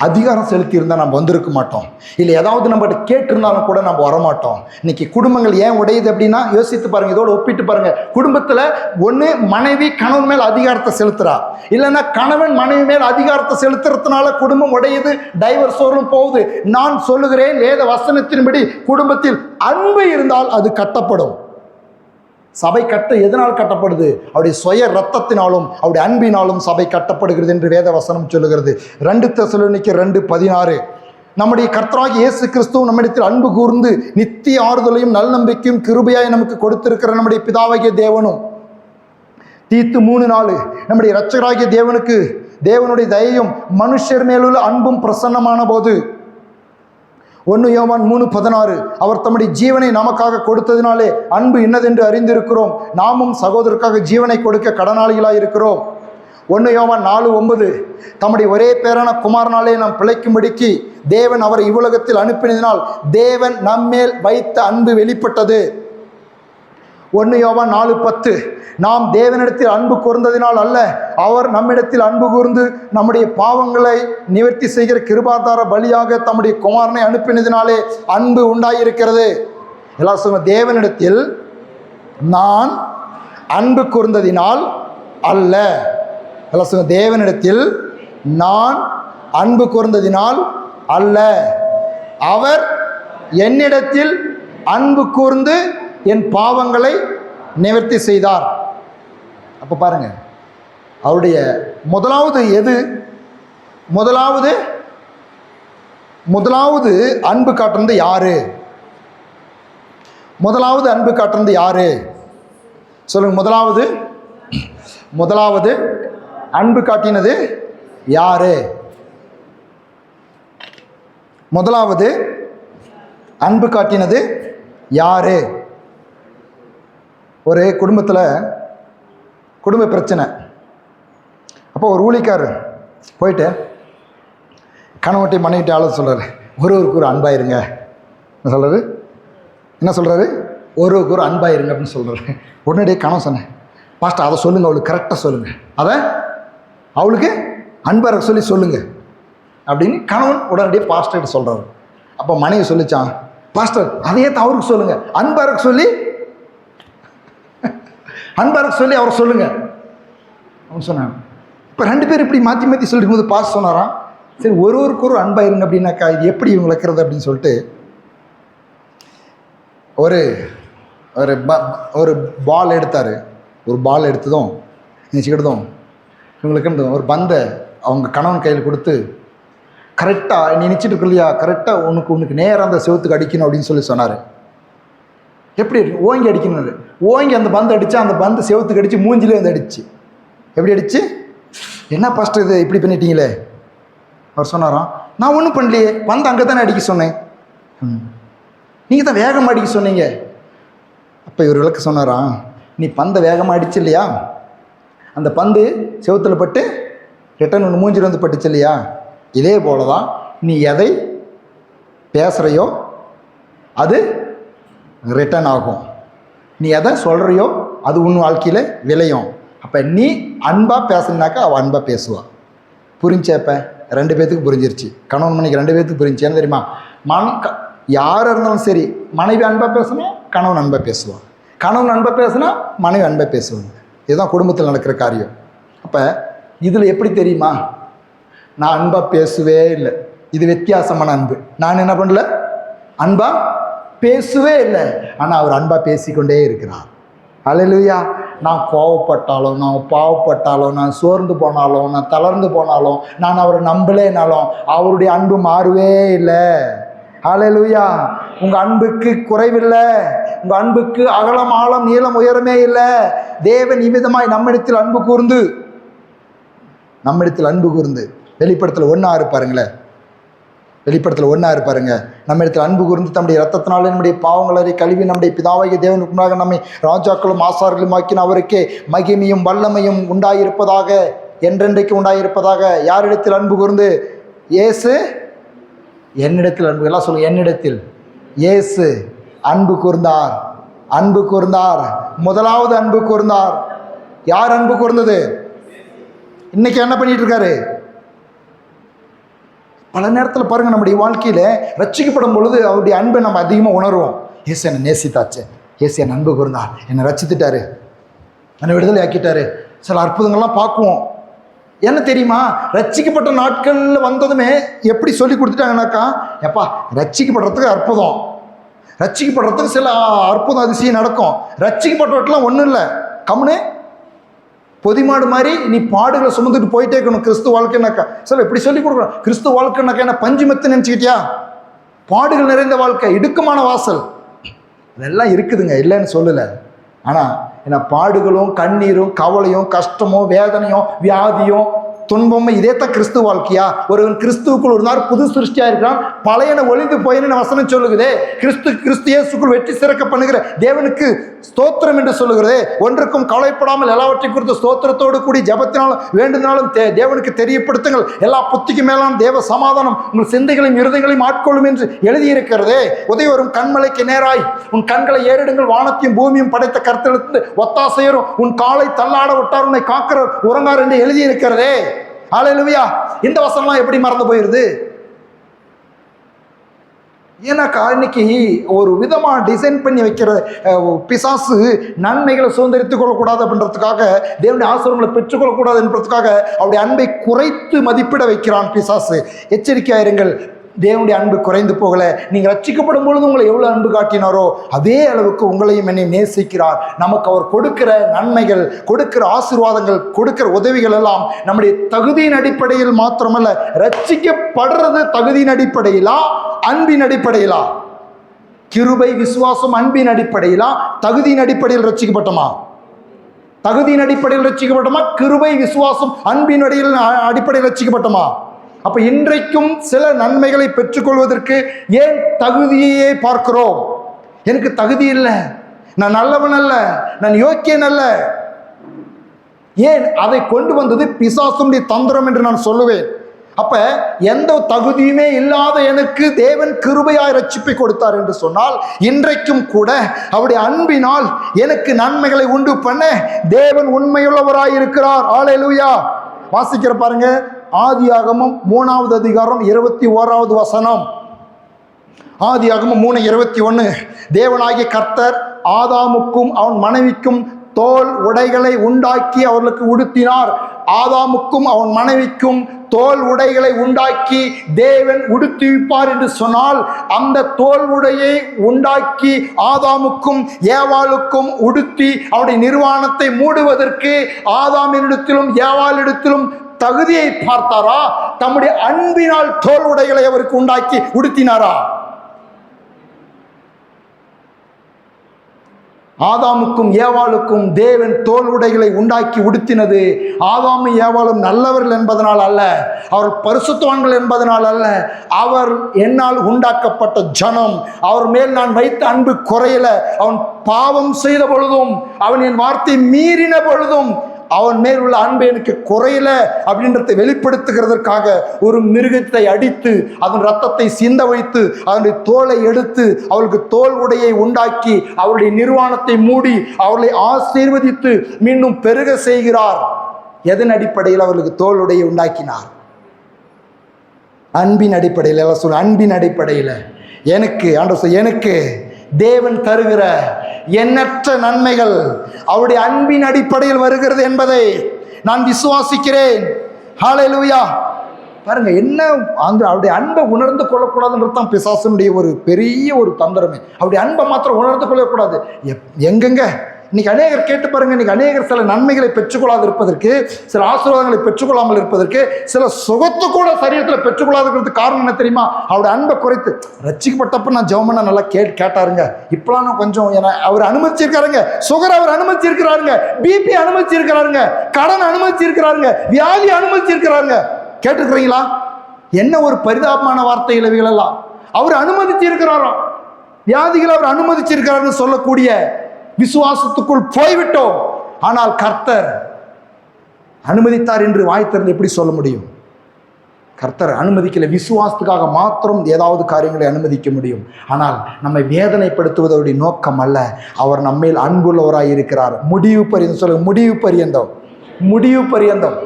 அதிகாரம் செலுத்தி இருந்தால் நம்ம வந்திருக்க மாட்டோம். இல்லை ஏதாவது நம்மகிட்ட கேட்டிருந்தாலும் கூட நம்ம வரமாட்டோம். இன்னைக்கு குடும்பங்கள் ஏன் உடையுது அப்படின்னா யோசித்து பாருங்கள், இதோடு ஒப்பிட்டு பாருங்கள். குடும்பத்தில் ஒன்று மனைவி கணவன் மேல் அதிகாரத்தை செலுத்துறா, இல்லைன்னா கணவன் மனைவி மேல் அதிகாரத்தை செலுத்துறதுனால குடும்பம் உடையுது, டைவர்ஸோடும் போகுது. நான் சொல்லுகிறேன், வேத வசனத்தின்படி குடும்பத்தில் அன்பு இருந்தால் அது கட்டப்படும். சபை எதனால் கட்டப்படுது? அவருடைய சுய ரத்தத்தினாலும் அவருடைய அன்பினாலும் சபை கட்டப்படுகிறது என்று வேத வசனம் சொல்லுகிறது. 2 தெசலோனிக்கேயர் 2:16. நம்முடைய கர்த்தராகிய இயேசு கிறிஸ்துவும் நம்மிடத்தில் அன்பு கூர்ந்து நித்திய ஆறுதலையும் நல்நம்பிக்கையும் கிருபையாய் நமக்கு கொடுத்திருக்கிற நம்முடைய பிதாவாகிய தேவனும், தீத்து 3:4, நம்முடைய இரட்சகராகிய தேவனுடைய தயையும் மனுஷர் மேலுள்ள அன்பும் பிரசன்னமான போது, 1 யோவான் 3:16, அவர் தம்முடைய ஜீவனை நமக்காக கொடுத்ததினாலே அன்பு இன்னதென்று அறிந்திருக்கிறோம், நாமும் சகோதரருக்காக ஜீவனை கொடுக்க கடனாளிகளாக இருக்கிறோம். 1 யோவான் 4:9, தம்முடைய ஒரே பேரான குமாரனாலே நாம் பிழைக்கும்படிக்கு தேவன் அவரை இவ்வுலகத்தில் அனுப்பினதினால் தேவன் நம்மேல் வைத்த அன்பு வெளிப்பட்டது. 1 யோவான் 4:10, நாம் தேவனிடத்தில் அன்பு கூர்ந்ததினால் அல்ல, அவர் நம்மிடத்தில் அன்பு கூர்ந்து நம்முடைய பாவங்களை நிவர்த்தி செய்கிற கிருபாதார பலியாக தம்முடைய குமாரனை அனுப்பினதினாலே அன்பு உண்டாயிருக்கிறது. எல்லாம் சொல்லுங்க, தேவனிடத்தில் நான் அன்பு கூர்ந்ததினால் அல்ல. எல்லாம் சொல்லுங்க, தேவனிடத்தில் நான் அன்பு கூர்ந்ததினால் அல்ல, அவர் என்னிடத்தில் அன்பு கூர்ந்து என் பாவங்களை நிவர்த்தி செய்தார். அப்போ பாருங்க, அவருடைய முதலாவது எது? முதலாவது அன்பு காட்டுறது யாரு? முதலாவது அன்பு காட்டுறது யாரு? சொல்லுங்க. முதலாவது அன்பு காட்டினது யாரு? முதலாவது அன்பு காட்டினது யாரு? ஒரு குடும்பத்தில் குடும்ப பிரச்சனை. அப்போ ஒரு ஊழிக்காரர் போயிட்டு கணவன்கிட்ட மனைவிட்ட ஆளு சொல்கிறார், ஒருவருக்கு ஒரு அன்பாயிருங்க. என்ன சொல்கிறாரு? ஒருவருக்கு ஒரு அன்பாயிருங்க அப்படின்னு சொல்கிறாரு. உடனடியே கணவன் சொன்னேன், பாஸ்டர் அதை சொல்லுங்கள், அவளுக்கு கரெக்டாக சொல்லுங்கள், அதை அவளுக்கு அன்பாக சொல்லுங்கள் அப்படின்னு கணவன் உடனடியே பாஸ்டர்கிட்ட சொல்கிறாரு. அப்போ மனைவி சொல்லிச்சான், பாஸ்டர் அதையே அவருக்கு சொல்லுங்கள், அன்பாக சொல்லி அவரை சொல்லுங்க அப்படின்னு சொன்னாங்க. இப்போ 2 பேர் இப்படி மாற்றி சொல்லிட்டு போது பாஸ் சொன்னாராம், சரி ஒருவருக்கு ஒரு அன்பாக இருங்க அப்படின்னாக்கா இது எப்படி இவங்க வைக்கிறது அப்படின்னு சொல்லிட்டு ஒரு பால் எடுத்தார். ஒரு பால் எடுத்ததும் நினச்சிக்கிட்டதும் இவங்களுக்கு ஒரு பந்தை அவங்க கணவன் கையில் கொடுத்து, கரெக்டாக நீ நினச்சிட்டு இருக்கு இல்லையா, கரெக்டாக உனக்கு நேராக அந்த செவத்துக்கு அடிக்கணும் அப்படின்னு சொல்லி சொன்னார். எப்படி ஓங்கி அடிக்கணும்? ஓங்கி அந்த பந்து அடித்தா அந்த பந்து செவத்துக்கு அடித்து மூஞ்சிலே வந்து அடிச்சு. எப்படி அடிச்சு? என்ன பாஸ்டர் இது இப்படி பண்ணிட்டீங்களே? அவர் சொன்னாராம், நான் ஒன்றும் பண்ணலையே, பந்து அங்கே தானே அடிக்க சொன்னேன், நீங்கள் தான் வேகமாக அடிக்க சொன்னீங்க. அப்போ இவர் விளக்க சொன்னாராம், நீ பந்தை வேகமாக அடிச்சு இல்லையா, அந்த பந்து செவத்தில் பட்டு ரிட்டன் ஒன்று மூஞ்சில் வந்து பட்டுச்சு இல்லையா, இதே போல தான் நீ எதை பேசுகிறையோ அது ரிட்டன் ஆகும், நீ எதை சொல்கிறையோ அது உன் வாழ்க்கையில் விளையும். அப்போ நீ அன்பாக பேசுனாக்கா அவள் அன்பாக பேசுவாள். புரிஞ்சப்போ 2 பேர்த்துக்கு புரிஞ்சிருச்சு, கணவன் மனைவி 2 பேர்த்துக்கு புரிஞ்சு. என்ன தெரியுமா, யாராக இருந்தாலும் சரி, மனைவி அன்பாக பேசினா கணவன் அன்பாக பேசுவான், கணவன் அன்பாக பேசுனா மனைவி அன்பாக பேசுவாங்க. இதுதான் குடும்பத்தில் நடக்கிற காரியம். அப்போ இதில் எப்படி தெரியுமா, நான் அன்பாக பேசவே இல்லை, இது வித்தியாசமான அன்பு. நான் என்ன பண்ணல, அன்பாக பேசவே இல்லை, ஆனால் அவர் அன்பாக பேசிக்கொண்டே இருக்கிறார். அல்லேலூயா. நான் கோவப்பட்டாலும், நான் பாவப்பட்டாலும், நான் சோர்ந்து போனாலும், நான் தளர்ந்து போனாலும், நான் அவரை நம்பலேனாலும் அவருடைய அன்பு மாறவே இல்லை. அல்லேலூயா. உங்கள் அன்புக்கு குறைவில்லை, உங்கள் அன்புக்கு அகலம் ஆழம் நீளம் உயரமே இல்லை. தேவன் இவ்விதமாய் நம்மிடத்தில் அன்பு கூர்ந்து வெளிப்படுத்தல் 1:6 பாருங்களேன். வெளிப்படுத்தல் 1:6 பாருங்க. நம்ம இடத்துல அன்பு கூர்ந்து தம்முடைய இரத்தத்தினாலே நம்முடைய பாவங்களை கழுவி நம்முடைய பிதாவாகிய தேவனுக்கு முன்னாக நம்மை ராஜாக்களும் ஆசார்களும் ஆக்கின அவருக்கே மகிமையும் வல்லமையும் உண்டாயிருப்பதாக, என்றென்றைக்கு உண்டாயிருப்பதாக. யாரிடத்தில் அன்பு கூர்ந்து? இயேசு என்னிடத்தில் அன்பு, எல்லாம் சொல்லுங்க, என்னிடத்தில் இயேசு அன்பு கூர்ந்தார். முதலாவது அன்பு கூர்ந்தார். யார் அன்பு கூர்ந்தது? இன்னைக்கு என்ன பண்ணிட்டு இருக்காரு? பல நேரத்தில் பாருங்கள், நம்முடைய வாழ்க்கையில் ரட்சிக்கப்படும் பொழுது அவருடைய அன்பை நம்ம அதிகமாக உணர்வோம். இயேசு என்னை நேசித்தாச்சு, இயேசு என் அன்பு கூர்ந்தார், என்னை ரட்சித்துட்டாரு, என்னை விடுதலை ஆக்கிட்டாரு. சில அற்புதங்கள்லாம் பார்க்குவோம். என்ன தெரியுமா, ரட்சிக்கப்பட்ட நாட்களில் வந்ததுமே எப்படி சொல்லி கொடுத்துட்டாங்கன்னாக்கா, எப்பா ரட்சிக்கப்படுறதுக்கு அற்புதம், ரட்சிக்கப்படுறதுக்கு சில அற்புதம் அதிசயம் நடக்கும். ரட்சிக்கப்பட்டவற்றெல்லாம் ஒன்றும் இல்லை, கம்முனு பொதிமாடு மாதிரி நீ பாடுகளை சுமந்துட்டு போயிட்டே இருக்கணும். கிறிஸ்து வாழ்க்கைனாக்கா சில இப்படி சொல்லி கொடுக்குறோம். கிறிஸ்து வாழ்க்கைனாக்கா என்ன பஞ்சு மெத்து நினச்சிக்கிட்டியா? பாடுகள் நிறைந்த வாழ்க்கை, இடுக்கமான வாசல், இதெல்லாம் இருக்குதுங்க, இல்லைன்னு சொல்லலை. ஆனால் என்ன, பாடுகளும் கண்ணீரும் கவலையும் கஷ்டமும் வேதனையும் வியாதியும் துன்பமும் இதே தான் கிறிஸ்துவ வாழ்க்கையா? ஒருவன் கிறிஸ்துவுக்குள் ஒரு நாள் புது சிருஷ்டியா இருக்கிறான், பழையன ஒளிந்து போயின்னு வசனம் சொல்லுகிறதே. கிறிஸ்து இயேசுக்குள் வெற்றி சிறக்க பண்ணுகிற தேவனுக்கு ஸ்தோத்திரம் என்று சொல்லுகிறதே. ஒன்றுக்கும் கவலைப்படாமல் எல்லாவற்றையும் குறித்து ஸ்தோத்திரத்தோடு கூடி ஜபத்தினாலும் வேண்டுனாலும் தேவனுக்கு தெரியப்படுத்துங்கள். எல்லா புத்திக்கு மேலான தேவ சமாதானம் உங்கள் சிந்தைகளையும் இருதயங்களையும் ஆட்கொள்ளும் என்று எழுதியிருக்கிறதே. உதயவரும் கண்மலைக்கு நேராய் உன் கண்களை ஏறிடுங்கள், வானத்தையும் பூமியும் படைத்த கர்த்தருக்கு ஒத்தாசையரும் உன் காலை தள்ளாட விட்டார், உன்னை காக்கிற உறங்கார் என்று எழுதியிருக்கிறதே. அல்லேலூயா. இந்த வசனம்லாம் எப்படி மறந்து போயிருது? ஏன்னாக்கா இன்னைக்கு ஒரு விதமாக டிசைன் பண்ணி வைக்கிற பிசாசு நன்மைகளை சுதந்திரித்துக் கொள்ளக்கூடாது அப்படின்றதுக்காக, தேவனுடைய ஆசீர்வாதங்களை பெற்றுக்கொள்ளக்கூடாது என்பதற்காக அவருடைய அன்பை குறைத்து மதிப்பிட வைக்கிறான் பிசாசு. எச்சரிக்கையாயிருங்கள், தேவனுடைய அன்பு குறைந்து போகலை. நீங்கள் ரட்சிக்கப்படும் பொழுது உங்களை எவ்வளோ அன்பு காட்டினாரோ அதே அளவுக்கு உங்களையும் என்னையும் நேசிக்கிறார். நமக்கு அவர் கொடுக்கிற நன்மைகள், கொடுக்கிற ஆசீர்வாதங்கள், கொடுக்கிற உதவிகள் எல்லாம் நம்முடைய தகுதியின் அடிப்படையில் மாத்திரமல்ல. ரட்சிக்கப்படுறது தகுதியின் அடிப்படையிலா அன்பின் அடிப்படையிலா? கிருபை விசுவாசம் அன்பின் அடிப்படையிலா தகுதியின் அடிப்படையில் ரட்சிக்கப்பட்டோமா? தகுதியின் அடிப்படையில் ரட்சிக்கப்பட்டோமா? கிருபை விசுவாசம் அன்பின் அடிப்படையில் ரட்சிக்கப்பட்டோமா? அப்ப இன்றைக்கும் சில நன்மைகளை பெற்றுக்கொள்வதற்கு ஏன் தகுதியே பார்க்கிறோம்? எனக்கு தகுதி இல்லை, நான் நல்லவன் அல்ல, நான் யோக்கியன் அல்ல. ஏன் அதை கொண்டு வந்தது பிசாசுடைய தந்திரம் என்று நான் சொல்லுவேன். அப்ப எந்த தகுதியுமே இல்லாத எனக்கு தேவன் கிருபையாய் ரட்சிப்பை கொடுத்தார் என்று சொன்னால், இன்றைக்கும் கூட அவருடைய அன்பினால் எனக்கு நன்மைகளை உண்டு பண்ண தேவன் உண்மையுள்ளவராய் இருக்கிறார். அல்லேலூயா. வாசிக்கிற பாருங்க, ஆதியாகமம் 3வது அதிகாரம் 21வது வசனம். ஆதியாகமம் 3:21. தேவனாகிய கர்த்தர் ஆதாமுக்கும் அவன் மனைவிக்கும் தோல் உடைகளை உண்டாக்கி அவர்களுக்கு உடுத்தினார். ஆதாமுக்கும் அவன் மனைவிக்கும் தோல் உடைகளை உண்டாக்கி தேவன் உடுத்திவிப்பார் என்று சொன்னால், அந்த தோல் உடையை உண்டாக்கி ஆதாமுக்கும் ஏவாளுக்கும் உடுத்தி அவருடைய நிர்வாணத்தை மூடுவதற்கு ஆதாமினிடத்திலும் ஏவாளிடத்திலும் தகுதியை பார்த்தாரா? தம்முடைய அன்பினால் தோல் உடைகளை அவருக்கு உண்டாக்கி உடுத்தினாரா? ஆதாமுக்கும் ஏவாளுக்கும் தேவன் தோல் உடைகளை உண்டாக்கி உடுத்தினது ஆதாமும் ஏவாளும் நல்லவர்கள் என்பதனால் அல்ல, அவர் பரிசுத்தவான்கள் என்பதனால் அல்ல. அவர் என்னால் உண்டாக்கப்பட்ட ஜனம், அவர் மேல் நான் வைத்த அன்பு குறையல. அவன் பாவம் செய்த பொழுதும், அவன் என் வார்த்தை மீறின பொழுதும் அவன் மேல் உள்ள அன்பு எனக்கு குறையல அப்படின்றதை வெளிப்படுத்துகிறதற்காக ஒரு மிருகத்தை அடித்து அதன் ரத்தத்தை சிந்த வைத்து அதனுடைய தோலை எடுத்து அவளுக்கு தோல் உடையை உண்டாக்கி அவருடைய நிர்வாணத்தை மூடி அவர்களை ஆசீர்வதித்து மீண்டும் பெருக செய்கிறார். எதன் அடிப்படையில் அவர்களுக்கு தோல் உடையை உண்டாக்கினார்? அன்பின் அடிப்படையில். எல்லாம் சொல்ல, அன்பின் அடிப்படையில். எனக்கு தேவன் தருகிற எண்ணற்ற நன்மைகள் அவருடைய அன்பின் அடிப்படையில் வருகிறது என்பதை நான் விசுவாசிக்கிறேன். ஹல்லேலூயா. பாருங்க, என்ன அவருடைய அன்பை உணர்ந்து கொள்ளக்கூடாதுன்றது தான் பிசாசனுடைய ஒரு பெரிய ஒரு தந்திரமே. அவருடைய அன்பை மாத்திரம் உணர்ந்து கொள்ளக்கூடாது. எங்கெங்க இன்னைக்கு அநேகர் கேட்டு பாருங்க, இன்னைக்கு அநேகர் சில நன்மைகளை பெற்றுக்கொள்ளாது இருப்பதற்கு, சில ஆசீர்வாதங்களை பெற்றுக்கொள்ளாமல் இருப்பதற்கு, சில சுகத்து கூட சரீரத்தில் பெற்றுக்கொள்ளாது இருக்கிறதுக்கு காரணம் என்ன தெரியுமா? அவருடைய அன்பை குறைத்து. ரட்சிக்கப்பட்டப்ப நான் ஜெபம் பண்ண நல்லா கேட்டாருங்க, இப்பெல்லாம் நான் கொஞ்சம் அவர் அனுமதிச்சிருக்காருங்க, சுகர் அவர் அனுமதிச்சிருக்கிறாருங்க, பிபி அனுமதிச்சிருக்கிறாருங்க, கடன் அனுமதிச்சிருக்கிறாருங்க, வியாதி அனுமதிச்சிருக்கிறாருங்க. கேட்டுருக்கிறீங்களா? என்ன ஒரு பரிதாபமான வார்த்தை இவைகள் எல்லாம். அவர் அனுமதிச்சிருக்கிறாராம், வியாதிகளை அவர் அனுமதிச்சிருக்கிறாருன்னு சொல்லக்கூடிய விசுவாசத்துக்குள் போய்விட்டோம். ஆனால் கர்த்தர் அனுமதித்தார் என்று வாய் திறந்து எப்படி சொல்ல முடியும்? கர்த்தர் அனுமதிக்கல. விசுவாசத்துக்காக மாத்திரம் ஏதாவது காரியங்களை அனுமதிக்க முடியும். ஆனால் நம்மை வேதனைப்படுத்துவதோடைய நோக்கம் அல்ல. அவர் நம்மேல் அன்புள்ளவராய் இருக்கிறார். முடிவு பரியந்தம் சொல்லுங்க, முடிவு பரியந்தம். முடிவு பரியந்தம்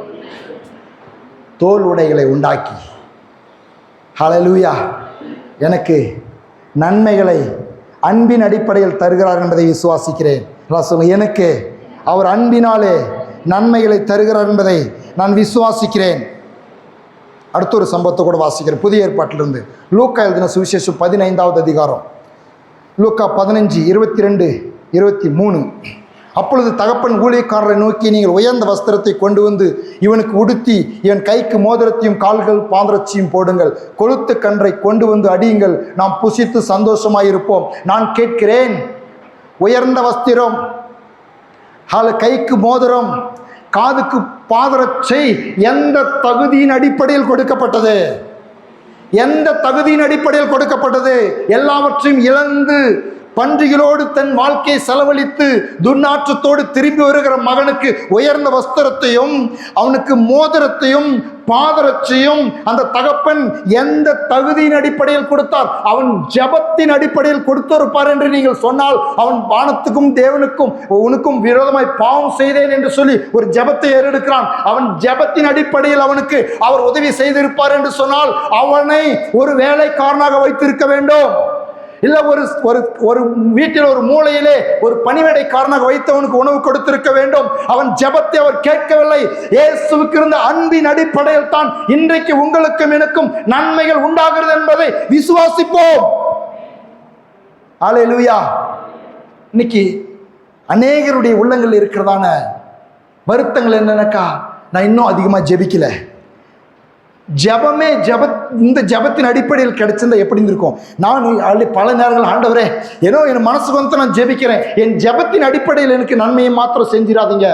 தோல் உடைகளை உண்டாக்கி, ஹல்லேலூயா, எனக்கு நன்மைகளை அன்பின் அடிப்படையில் தருகிறார் என்பதை விசுவாசிக்கிறேன். எனக்கு அவர் அன்பினாலே நன்மைகளை தருகிறார் என்பதை நான் விசுவாசிக்கிறேன். அடுத்த ஒரு சம்பவத்தை கூட வாசிக்கிறேன், புதிய ஏற்பாட்டிலிருந்து. லூக்கா எழுதின சுவிசேஷம் 15வது அதிகாரம், லூக்கா 15:22-23. அப்பொழுது தகப்பன் ஊழியக்காரரை நோக்கி, நீங்கள் உயர்ந்த வஸ்திரத்தை கொண்டு வந்து இவனுக்கு உடுத்தி இவன் கைக்கு மோதிரத்தையும் கால்கள் பாதரட்சியும் போடுங்கள், கொழுத்து கன்றை கொண்டு வந்து அடியுங்கள், நாம் புசித்து சந்தோஷமாயிருப்போம். நான் கேட்கிறேன், உயர்ந்த வஸ்திரம், கைக்கு மோதிரம், காதுக்கு பாதரட்சை எந்த தகுதியின் அடிப்படையில் கொடுக்கப்பட்டது? எந்த தகுதியின் அடிப்படையில் கொடுக்கப்பட்டது? எல்லாவற்றையும் இழந்து பன்றிகளோடு தன் வாழ்க்கையை செலவழித்து துர்நாற்றத்தோடு திரும்பி வருகிற மகனுக்கு உயர்ந்த வஸ்திரத்தையும் அவனுக்கு மோதிரத்தையும் பாதரட்சையும் அந்த தகப்பன் எந்த தகுதியின் அடிப்படையில் கொடுத்தார்? அவன் ஜெபத்தின் அடிப்படையில் கொடுத்திருப்பார் என்று நீங்கள் சொன்னால், அவன் வானத்துக்கும் தேவனுக்கும் உனக்கும் விரோதமாய் பாவம் செய்தேன் என்று சொல்லி ஒரு ஜெபத்தை ஏறெடுக்கிறான். அவன் ஜெபத்தின் அடிப்படையில் அவனுக்கு அவர் உதவி செய்திருப்பார் என்று சொன்னால், அவனை ஒரு வேலைக்காரனாக வைத்திருக்க வேண்டும். இல்ல ஒரு வீட்டில் ஒரு மூலையிலே ஒரு பணிவிடைக்காரனாக வைத்தவனுக்கு உணவு கொடுத்திருக்க வேண்டும். அவன் ஜெபத்தை அவர் கேட்கவில்லை. இயேசுவுக்கு இருந்த அன்பின் அடிப்படையில் தான் இன்றைக்கு உங்களுக்கும் எனக்கும் நன்மைகள் உண்டாகிறது என்பதை விசுவாசிப்போம். அல்லேலூயா. இன்னைக்கு அநேகருடைய உள்ளங்கள் இருக்கிறதான வருத்தங்கள் என்னன்னாக்கா, நான் இன்னும் அதிகமா ஜெபிக்கல. இந்த ஜெபத்தின் அடிப்படையில் கிடைச்சிருந்தா எப்படி இருக்கும்? நான் பல நேரங்கள், ஆண்டவரே, ஏதோ என் மனசுக்கு வந்து நான் ஜெபிக்கிறேன், என் ஜெபத்தின் அடிப்படையில் எனக்கு நன்மையை மாத்திரம் செஞ்சிடாதீங்க.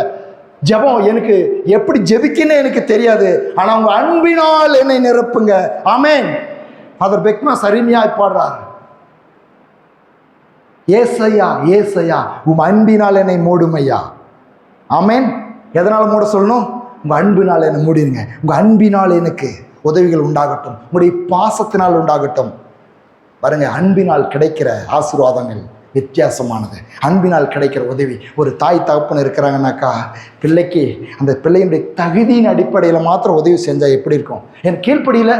ஜெபம் எனக்கு எப்படி ஜெபிக்கன்னு எனக்கு தெரியாது, ஆனால் உங்க அன்பினால் என்னை நிரப்புங்க. ஆமென். ஃபாதர் பெக்மா அருமையாய் பாடுறார், ஏசையா ஏசையா உம் அன்பினால் என்னை மூடும் ஐயா. ஆமென். எதனால மூட சொல்லணும்? உங்கள் அன்பினால் என்னை மூடிடுங்க. உங்கள் அன்பினால் எனக்கு உதவிகள் உண்டாகட்டும், உங்களுடைய பாசத்தினால் உண்டாகட்டும். பாருங்க, அன்பினால் கிடைக்கிற ஆசீர்வாதங்கள் வித்தியாசமானது. அன்பினால் கிடைக்கிற உதவி. ஒரு தாய் தகப்பன் இருக்கிறாங்கன்னாக்கா, பிள்ளைக்கு அந்த பிள்ளையினுடைய தகுதியின் அடிப்படையில் மாத்திரம் உதவி செஞ்சால் எப்படி இருக்கும்? எனக்கு கீழ்ப்படியில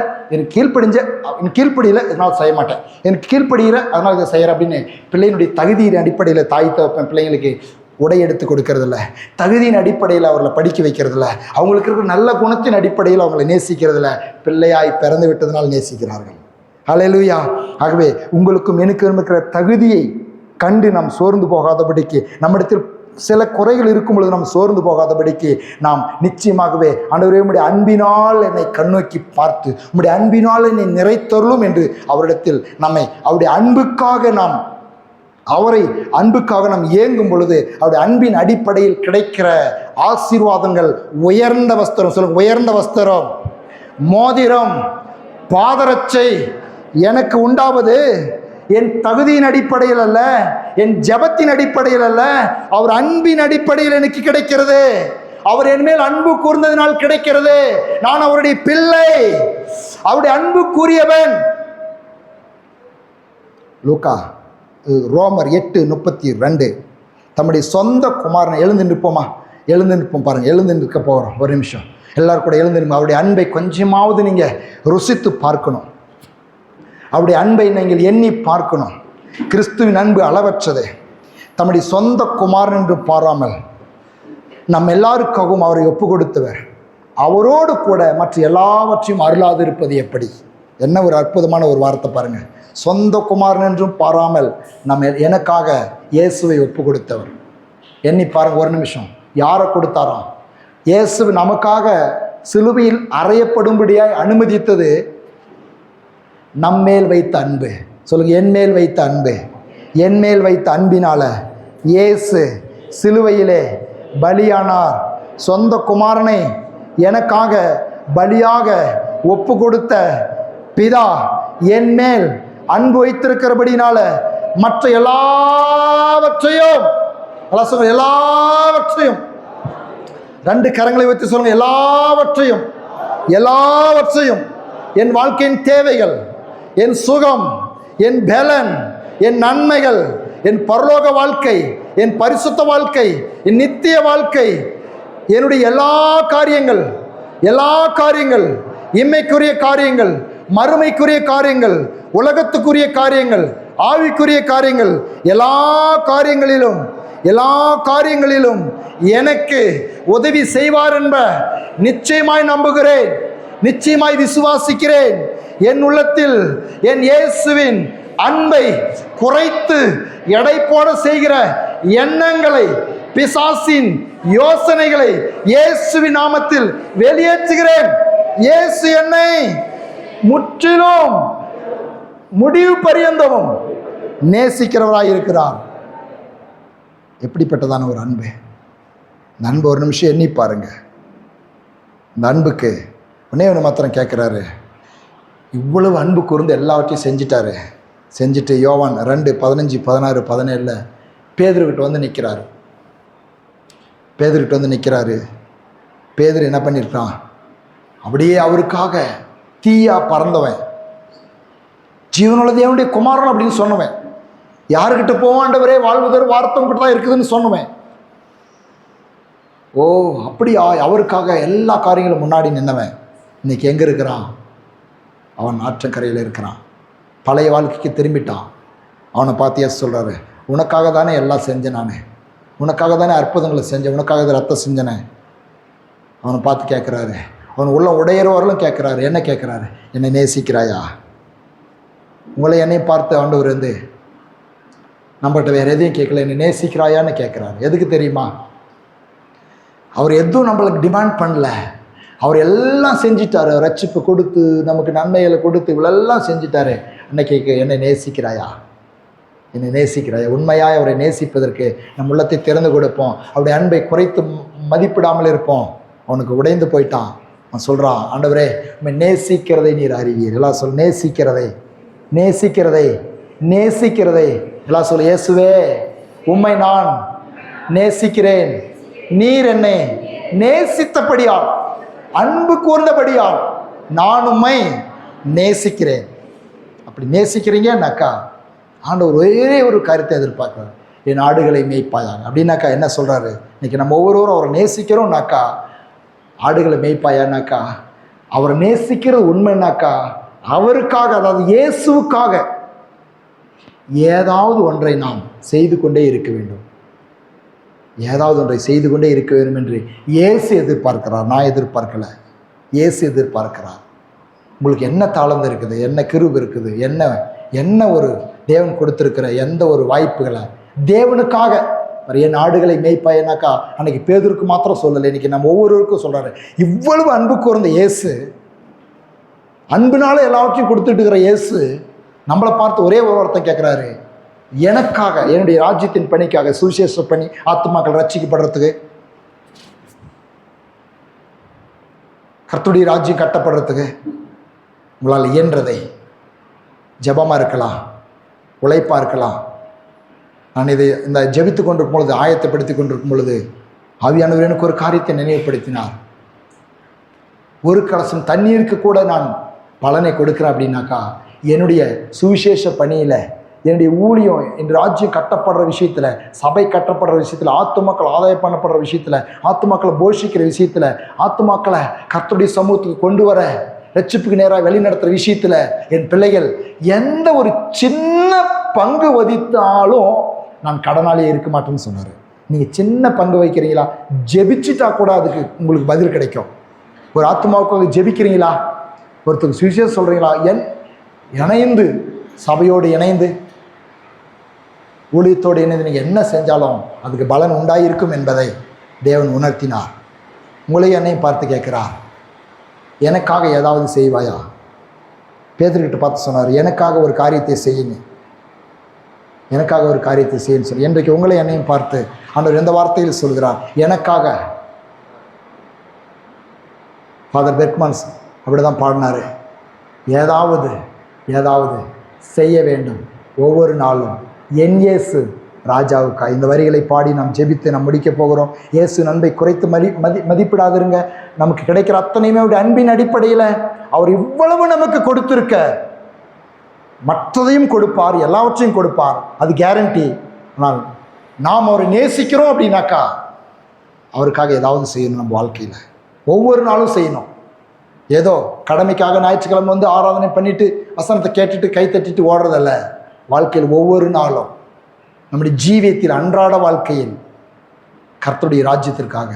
இதனால் செய்ய மாட்டேன், எனக்கு கீழ்ப்படியில அதனால் இதை செய்கிறேன் அப்படின்னு பிள்ளையினுடைய தகுதியின் அடிப்படையில் தாய் தகப்பன் பிள்ளைங்களுக்கு உடை எடுத்து கொடுக்கறதில்ல, தகுதியின் அடிப்படையில் அவர்களை படிக்க வைக்கிறதில்ல, அவங்களுக்கு இருக்கிற நல்ல குணத்தின் அடிப்படையில் அவங்களை நேசிக்கிறதில்ல, பிள்ளையாய் பிறந்து விட்டதனால் நேசிக்கிறார்கள். அல்லேலூயா. ஆகவே உங்களுக்கும் எனக்கும் இருக்கிற தகுதியை கண்டு நாம் சோர்ந்து போகாதபடிக்கு, நம்மிடத்தில் சில குறைகள் இருக்கும் பொழுது நாம் சோர்ந்து போகாதபடிக்கு, நாம் நிச்சயமாகவே ஆண்டவரே உம்முடைய அன்பினால் என்னை கண்ணோக்கி பார்த்து உம்முடைய அன்பினால் என்னை நிறைத்தருளும் என்று அவரிடத்தில் நம்மை அவருடைய அன்புக்காக நாம் ஏங்கும் பொழுது அவருடைய அன்பின் அடிப்படையில் கிடைக்கிற ஆசீர்வாதங்கள், உயர்ந்த வஸ்திரம், சொல்லுங்க, உயர்ந்த வஸ்திரம், மோதிரம், பாதரட்சை எனக்கு உண்டாவது என் தகுதியின் அடிப்படையில் அல்ல, என் ஜெபத்தின் அடிப்படையில் அல்ல, அவர் அன்பின் அடிப்படையில் எனக்கு கிடைக்கிறது. அவர் என் மேல் அன்பு கூர்ந்ததினால் கிடைக்கிறது. நான் அவருடைய பிள்ளை, அவருடைய அன்பு கூறியவன். லூக்கா ரோமர் 8:32 தம்முடைய சொந்த குமாரனை, எழுந்து நிற்போம் பாருங்க, எழுந்து நிற்க போகிறோம். ஒரு நிமிஷம் எல்லாரும் கூட எழுந்து நிற்போம். அவருடைய அன்பை கொஞ்சமாவது நீங்கள் ருசித்து பார்க்கணும். அவருடைய அன்பை நீங்கள் எண்ணி பார்க்கணும். கிறிஸ்துவின் அன்பு அளவற்றது. தம்முடைய சொந்த குமாரன் என்று பாராமல் நம்ம எல்லாருக்காகவும் அவரை ஒப்பு கொடுத்தவர். அவரோடு கூட மற்ற எல்லாவற்றையும் அருளாது இருப்பது எப்படி? என்ன ஒரு அற்புதமான ஒரு வார்த்தை பாருங்க. சொந்த குமாரன் என்றும் பாராமல் எனக்காக இயேசுவை ஒப்பு கொடுத்தவர். எண்ணி பாருங்க ஒரு நிமிஷம். யாரை கொடுத்தாராம்? இயேசு நமக்காக சிலுவையில் அறையப்படும்படியாய் அனுமதித்தது நம்மேல் வைத்த அன்பு. சொல்லுங்க, என் மேல் வைத்த அன்பு. என் மேல் வைத்த அன்பினால இயேசு சிலுவையிலே பலியானார். சொந்த குமாரனை எனக்காக பலியாக ஒப்பு கொடுத்த பிதா என் மேல் அன்பு வைத்திருக்கிறபடினால மற்ற எல்லாவற்றையும் எல்லாவற்றையும் 2 கரங்களை வைத்து சொல்லுங்க, எல்லாவற்றையும் எல்லாவற்றையும் என் வாழ்க்கையின் தேவைகள், என் சுகம், என் பலன், என் நன்மைகள், என் பரலோக வாழ்க்கை, என் பரிசுத்த வாழ்க்கை, என் நித்திய வாழ்க்கை, என்னுடைய எல்லா காரியங்கள், இம்மைக்குரிய காரியங்கள், மறுமைக்குரிய காரியங்கள், உலகத்துக்குரிய காரியங்கள், ஆவிக்குரிய காரியங்கள், எல்லா காரியங்களிலும் எனக்கு உதவி செய்வார் என்ப நிச்சயமாய் நம்புகிறேன், நிச்சயமாய் விசுவாசிக்கிறேன். என் உள்ளத்தில் என் இயேசுவின் அன்பை குறைத்து எடை போட செய்கிற எண்ணங்களை, பிசாசின் யோசனைகளை இயேசுவின் நாமத்தில் வெளியேற்றுகிறேன். இயேசு என்னை முற்றிலும் முடிவு பரியந்தமும் நேசிக்கிறவராய் இருக்கிறார். எப்படிப்பட்டதான ஒரு அன்பு! இந்த அன்பு ஒரு நிமிஷம் எண்ணி பாருங்க. இந்த அன்புக்கு ஒன்னே ஒன்று மாத்திரம் கேட்குறாரு. இவ்வளவு அன்பு கூர்ந்து எல்லாவற்றையும் செஞ்சுட்டு யோவான் 2:15-16-17 பேதுருக்கிட்ட வந்து நிற்கிறாரு. பேதுரு என்ன பண்ணியிருக்கான்? அப்படியே அவருக்காக தீயா பறந்தவன், ஜீவனுள்ள தேவனுடைய குமாரன் அப்படின்னு சொன்னவன், யாருக்கிட்ட போவாண்டவரே வாழ்வதர் வார்த்தம் கிட்ட தான் இருக்குதுன்னு சொன்னவன். ஓ அப்படியா? அவருக்காக எல்லா காரியங்களும் முன்னாடி நின்னவன் இன்னைக்கு எங்கே இருக்கிறான்? அவன் ஆற்றங்கரையில் இருக்கிறான். பழைய வாழ்க்கைக்கு திரும்பிட்டான். அவனை பார்த்தியா சொல்கிறாரு, உனக்காக தானே எல்லாம் செஞ்சேன், நான் உனக்காக தானே அற்புதங்களை செஞ்சேன், உனக்காக தான் ரத்தம் செஞ்சனேன். அவனை பார்த்து கேட்குறாரு, அவன் உள்ள உடையிறவர்களும் கேட்குறாரு. என்ன கேட்குறாரு? என்னை நேசிக்கிறாயா? உங்களை என்னையும் பார்த்து ஆண்டவர் நம்மகிட்ட வேறு எதையும் கேட்கல, என்னை நேசிக்கிறாயான்னு கேட்குறாரு. எதுக்கு தெரியுமா? அவர் எதுவும் நம்மளுக்கு டிமாண்ட் பண்ணல. அவர் எல்லாம் செஞ்சிட்டாரு. ரட்சிப்பு கொடுத்து, நமக்கு நன்மைகளை கொடுத்து, இவ்வளெல்லாம் செஞ்சிட்டாரு. அன்னைக்கு என்னை நேசிக்கிறாயா? என்னை நேசிக்கிறாயா? உண்மையாக அவரை நேசிப்பதற்கு நம் உள்ளத்தை திறந்து கொடுப்போம். அவருடைய அன்பை குறைத்து மதிப்பிடாமல் இருப்போம். அவனுக்கு உடைந்து போயிட்டான். அவன் சொல்கிறான், ஆண்டவரே உண்மை நேசிக்கிறதை நீர் அறிவீர். எல்லாம் சொல், நேசிக்கிறதை எல்லாம் சொல். இயேசுவே உம்மை நான் நேசிக்கிறேன். நீர் என்னை நேசித்தபடியால், அன்பு கூர்ந்தபடியால் நான் உம்மை நேசிக்கிறேன். அப்படி நேசிக்கிறீங்கன்னாக்கா ஆண்டவர் ஒரே ஒரு காரியத்தை எதிர்பார்க்குறாரு, என் ஆடுகளை மேய்ப்பாயாக. அப்படின்னாக்கா என்ன சொல்கிறாரு? இன்றைக்கி நம்ம ஒவ்வொருவரும் அவரை நேசிக்கிறோம்னாக்கா, ஆடுகளை மேய்ப்பாயானாக்கா, அவரை நேசிக்கிறது உண்மைனாக்கா அவருக்காக, அதாவது இயேசுவுக்காக ஏதாவது ஒன்றை நாம் செய்து கொண்டே இருக்க வேண்டும். என்று இயேசு எதிர்பார்க்கிறார். நான் எதிர்பார்க்கல, இயேசு எதிர்பார்க்கிறார். உங்களுக்கு என்ன தாளந்து இருக்குது, என்ன கிருபை இருக்குது, என்ன ஒரு தேவன் கொடுத்துருக்கிற எந்த ஒரு வாய்ப்புகளை தேவனுக்காக என் ஆடுகளை மேய்ப்பாயனாக்கா அன்னைக்கு பேதுருக்கு மாத்திரம் சொல்லலை, இன்னைக்கு நம்ம ஒவ்வொருவருக்கும் சொல்கிறாரு. இவ்வளவு அன்பு கூர்ந்த இயேசு, அன்புனால எல்லாவற்றையும் கொடுத்துட்டு இருக்கிற இயேசு நம்மளை பார்த்து ஒரே ஒரு வார்த்தை கேட்குறாரு, எனக்காக, என்னுடைய ராஜ்யத்தின் பணிக்காக, சுவிசேஷ பணி, ஆத்துமாக்கள் ரட்சிக்கப்படுறதுக்கு, கர்த்தருடைய ராஜ்யம் கட்டப்படுறதுக்கு உங்களால் இயன்றதை, ஜபமாக இருக்கலாம், உழைப்பாக இருக்கலாம். நான் இந்த ஜபித்து கொண்டிருக்கும் பொழுது, ஆயத்தப்படுத்தி கொண்டிருக்கும் பொழுது ஆவியானவர் எனக்கு ஒரு காரியத்தை நினைவுபடுத்தினார். ஒரு கலசம் தண்ணீருக்கு கூட நான் பலனை கொடுக்குறேன் அப்படின்னாக்கா, என்னுடைய சுவிசேஷ பணியில், என்னுடைய ஊழியம், என் ராஜ்யம் கட்டப்படுற விஷயத்தில், சபை கட்டப்படுற விஷயத்தில், ஆத்துமாக்கள் ஆதாயம் பண்ணப்படுற விஷயத்தில், ஆத்துமாக்களை போஷிக்கிற விஷயத்தில், ஆத்துமாக்களை கர்த்தருடைய சமூகத்துக்கு கொண்டு வர, ரட்சிப்புக்கு நேராக வழி நடத்துகிற விஷயத்தில் என் பிள்ளைகள் எந்த ஒரு சின்ன பங்கு வகித்தாலும் நான் கடனாளியே இருக்க மாட்டேன்னு சொன்னார். நீங்கள் சின்ன பங்கு வைக்கிறீங்களா? ஜெபிச்சுட்டா கூட அதுக்கு உங்களுக்கு பதில் கிடைக்கும். ஒரு ஆத்மாவுக்காக ஜெபிக்கிறீங்களா? ஒருத்தருக்கு சுவிசேஷம் சொல்கிறீங்களா? இணைந்து சபையோடு இணைந்து ஊழியத்தோடு இணைந்து நீங்கள் என்ன செஞ்சாலும் அதுக்கு பலன் உண்டாயிருக்கும் என்பதை தேவன் உணர்த்தினார். உங்களையும் என்னையும் பார்த்து கேட்குறார், எனக்காக ஏதாவது செய்வாயா? பேதுருக்கிட்ட பார்த்து சொன்னார், எனக்காக ஒரு காரியத்தை செய்யுங்க, எனக்காக ஒரு காரியத்தை செய்யுன்னு சொல்லி. இன்றைக்கு உங்களை என்னையும் பார்த்து ஆண்டவர் எந்த வார்த்தையில் சொல்கிறார்? எனக்காக. ஃபாதர் பெர்க்மன்ஸ் அப்படி தான் பாடினார், ஏதாவது செய்ய வேண்டும் ஒவ்வொரு நாளும் என் இயேசு ராஜாவுக்கா. இந்த வரிகளை பாடி நாம் ஜெபித்து நாம் முடிக்க போகிறோம். இயேசு நன்மை குறைத்து மதிப்பிடாதிருங்க. நமக்கு கிடைக்கிற அத்தனையுமே அவருடைய அன்பின் அடிப்படையில் அவர் இவ்வளவு நமக்கு கொடுத்திருக்க மற்றதையும் கொடுப்பார், எல்லாவற்றையும் கொடுப்பார், அது கேரண்டி. ஆனால் நாம் அவரை நேசிக்கிறோம் அப்படின்னாக்கா அவருக்காக ஏதாவது செய்யணும். நம்ம வாழ்க்கையில் ஒவ்வொரு நாளும் செய்யணும். ஏதோ கடமைக்காக ஞாயிற்றுக்கிழமை வந்து ஆராதனை பண்ணிட்டு வசனத்தை கேட்டுட்டு கை தட்டிட்டு ஓடுறதல்ல. வாழ்க்கையில் ஒவ்வொரு நாளும் நம்முடைய ஜீவியத்தில் அன்றாட வாழ்க்கையில் கர்த்தருடைய ராஜ்யத்திற்காக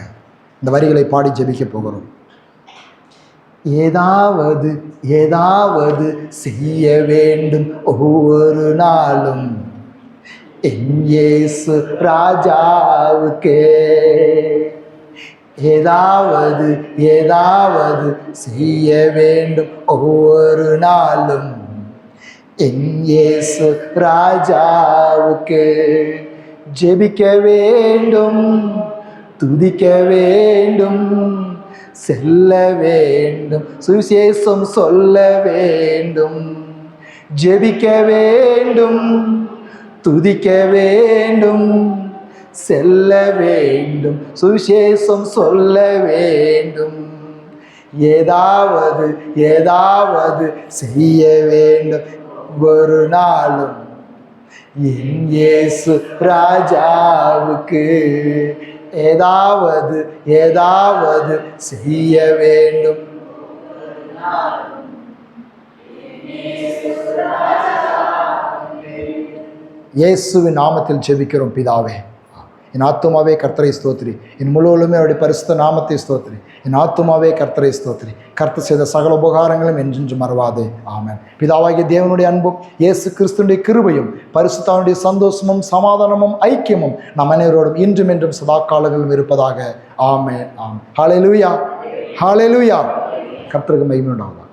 இந்த வரிகளை பாடி ஜெபிக்க போகிறோம். ஏதாவது செய்ய வேண்டும் ஒவ்வொரு நாளும் என் இயேசு ராஜாவுக்கே. ஏதாவது செய்ய வேண்டும் ஒவ்வொரு நாளும் என் இயேசு ராஜாவுக்கு. ஜெபிக்க வேண்டும், துதிக்க வேண்டும், செல்ல வேண்டும், சுவிசேஷம் சொல்ல வேண்டும். ஜெபிக்க வேண்டும், துதிக்க வேண்டும், செல்ல வேண்டும், சுவிசேஷம் சொல்ல வேண்டும். ஏதாவது செய்ய வேண்டும் ஒரு நாளும் என் இயேசு ராஜாவுக்கு. ஏதாவது செய்ய வேண்டும். இயேசுவின் நாமத்தில் ஜெபிக்கிறோம் பிதாவே. என் ஆத்துமாவே கர்த்தரை ஸ்தோத்திரி, என் முழுவதுமே அவருடைய பரிசுத்த நாமத்தை ஸ்தோத்திரி. என் ஆத்துமாவே கர்த்தரை ஸ்தோத்திரி. கர்த்தர் செய்த சகல உபகாரங்களும் என்றென்று மறவாதே. ஆமென். பிதாவாகிய தேவனுடைய அன்பும் இயேசு கிறிஸ்துவினுடைய கிருபையும் பரிசுத்தனுடைய சந்தோஷமும் சமாதானமும் ஐக்கியமும் நம் அனைவரோடும் இன்றும் என்றும் சதா காலங்களிலும் இருப்பதாக. ஆமென். ஆமென். ஹல்லேலூயா, ஹல்லேலூயா. கர்த்தருக்கு மகிமை உண்டாவதாக.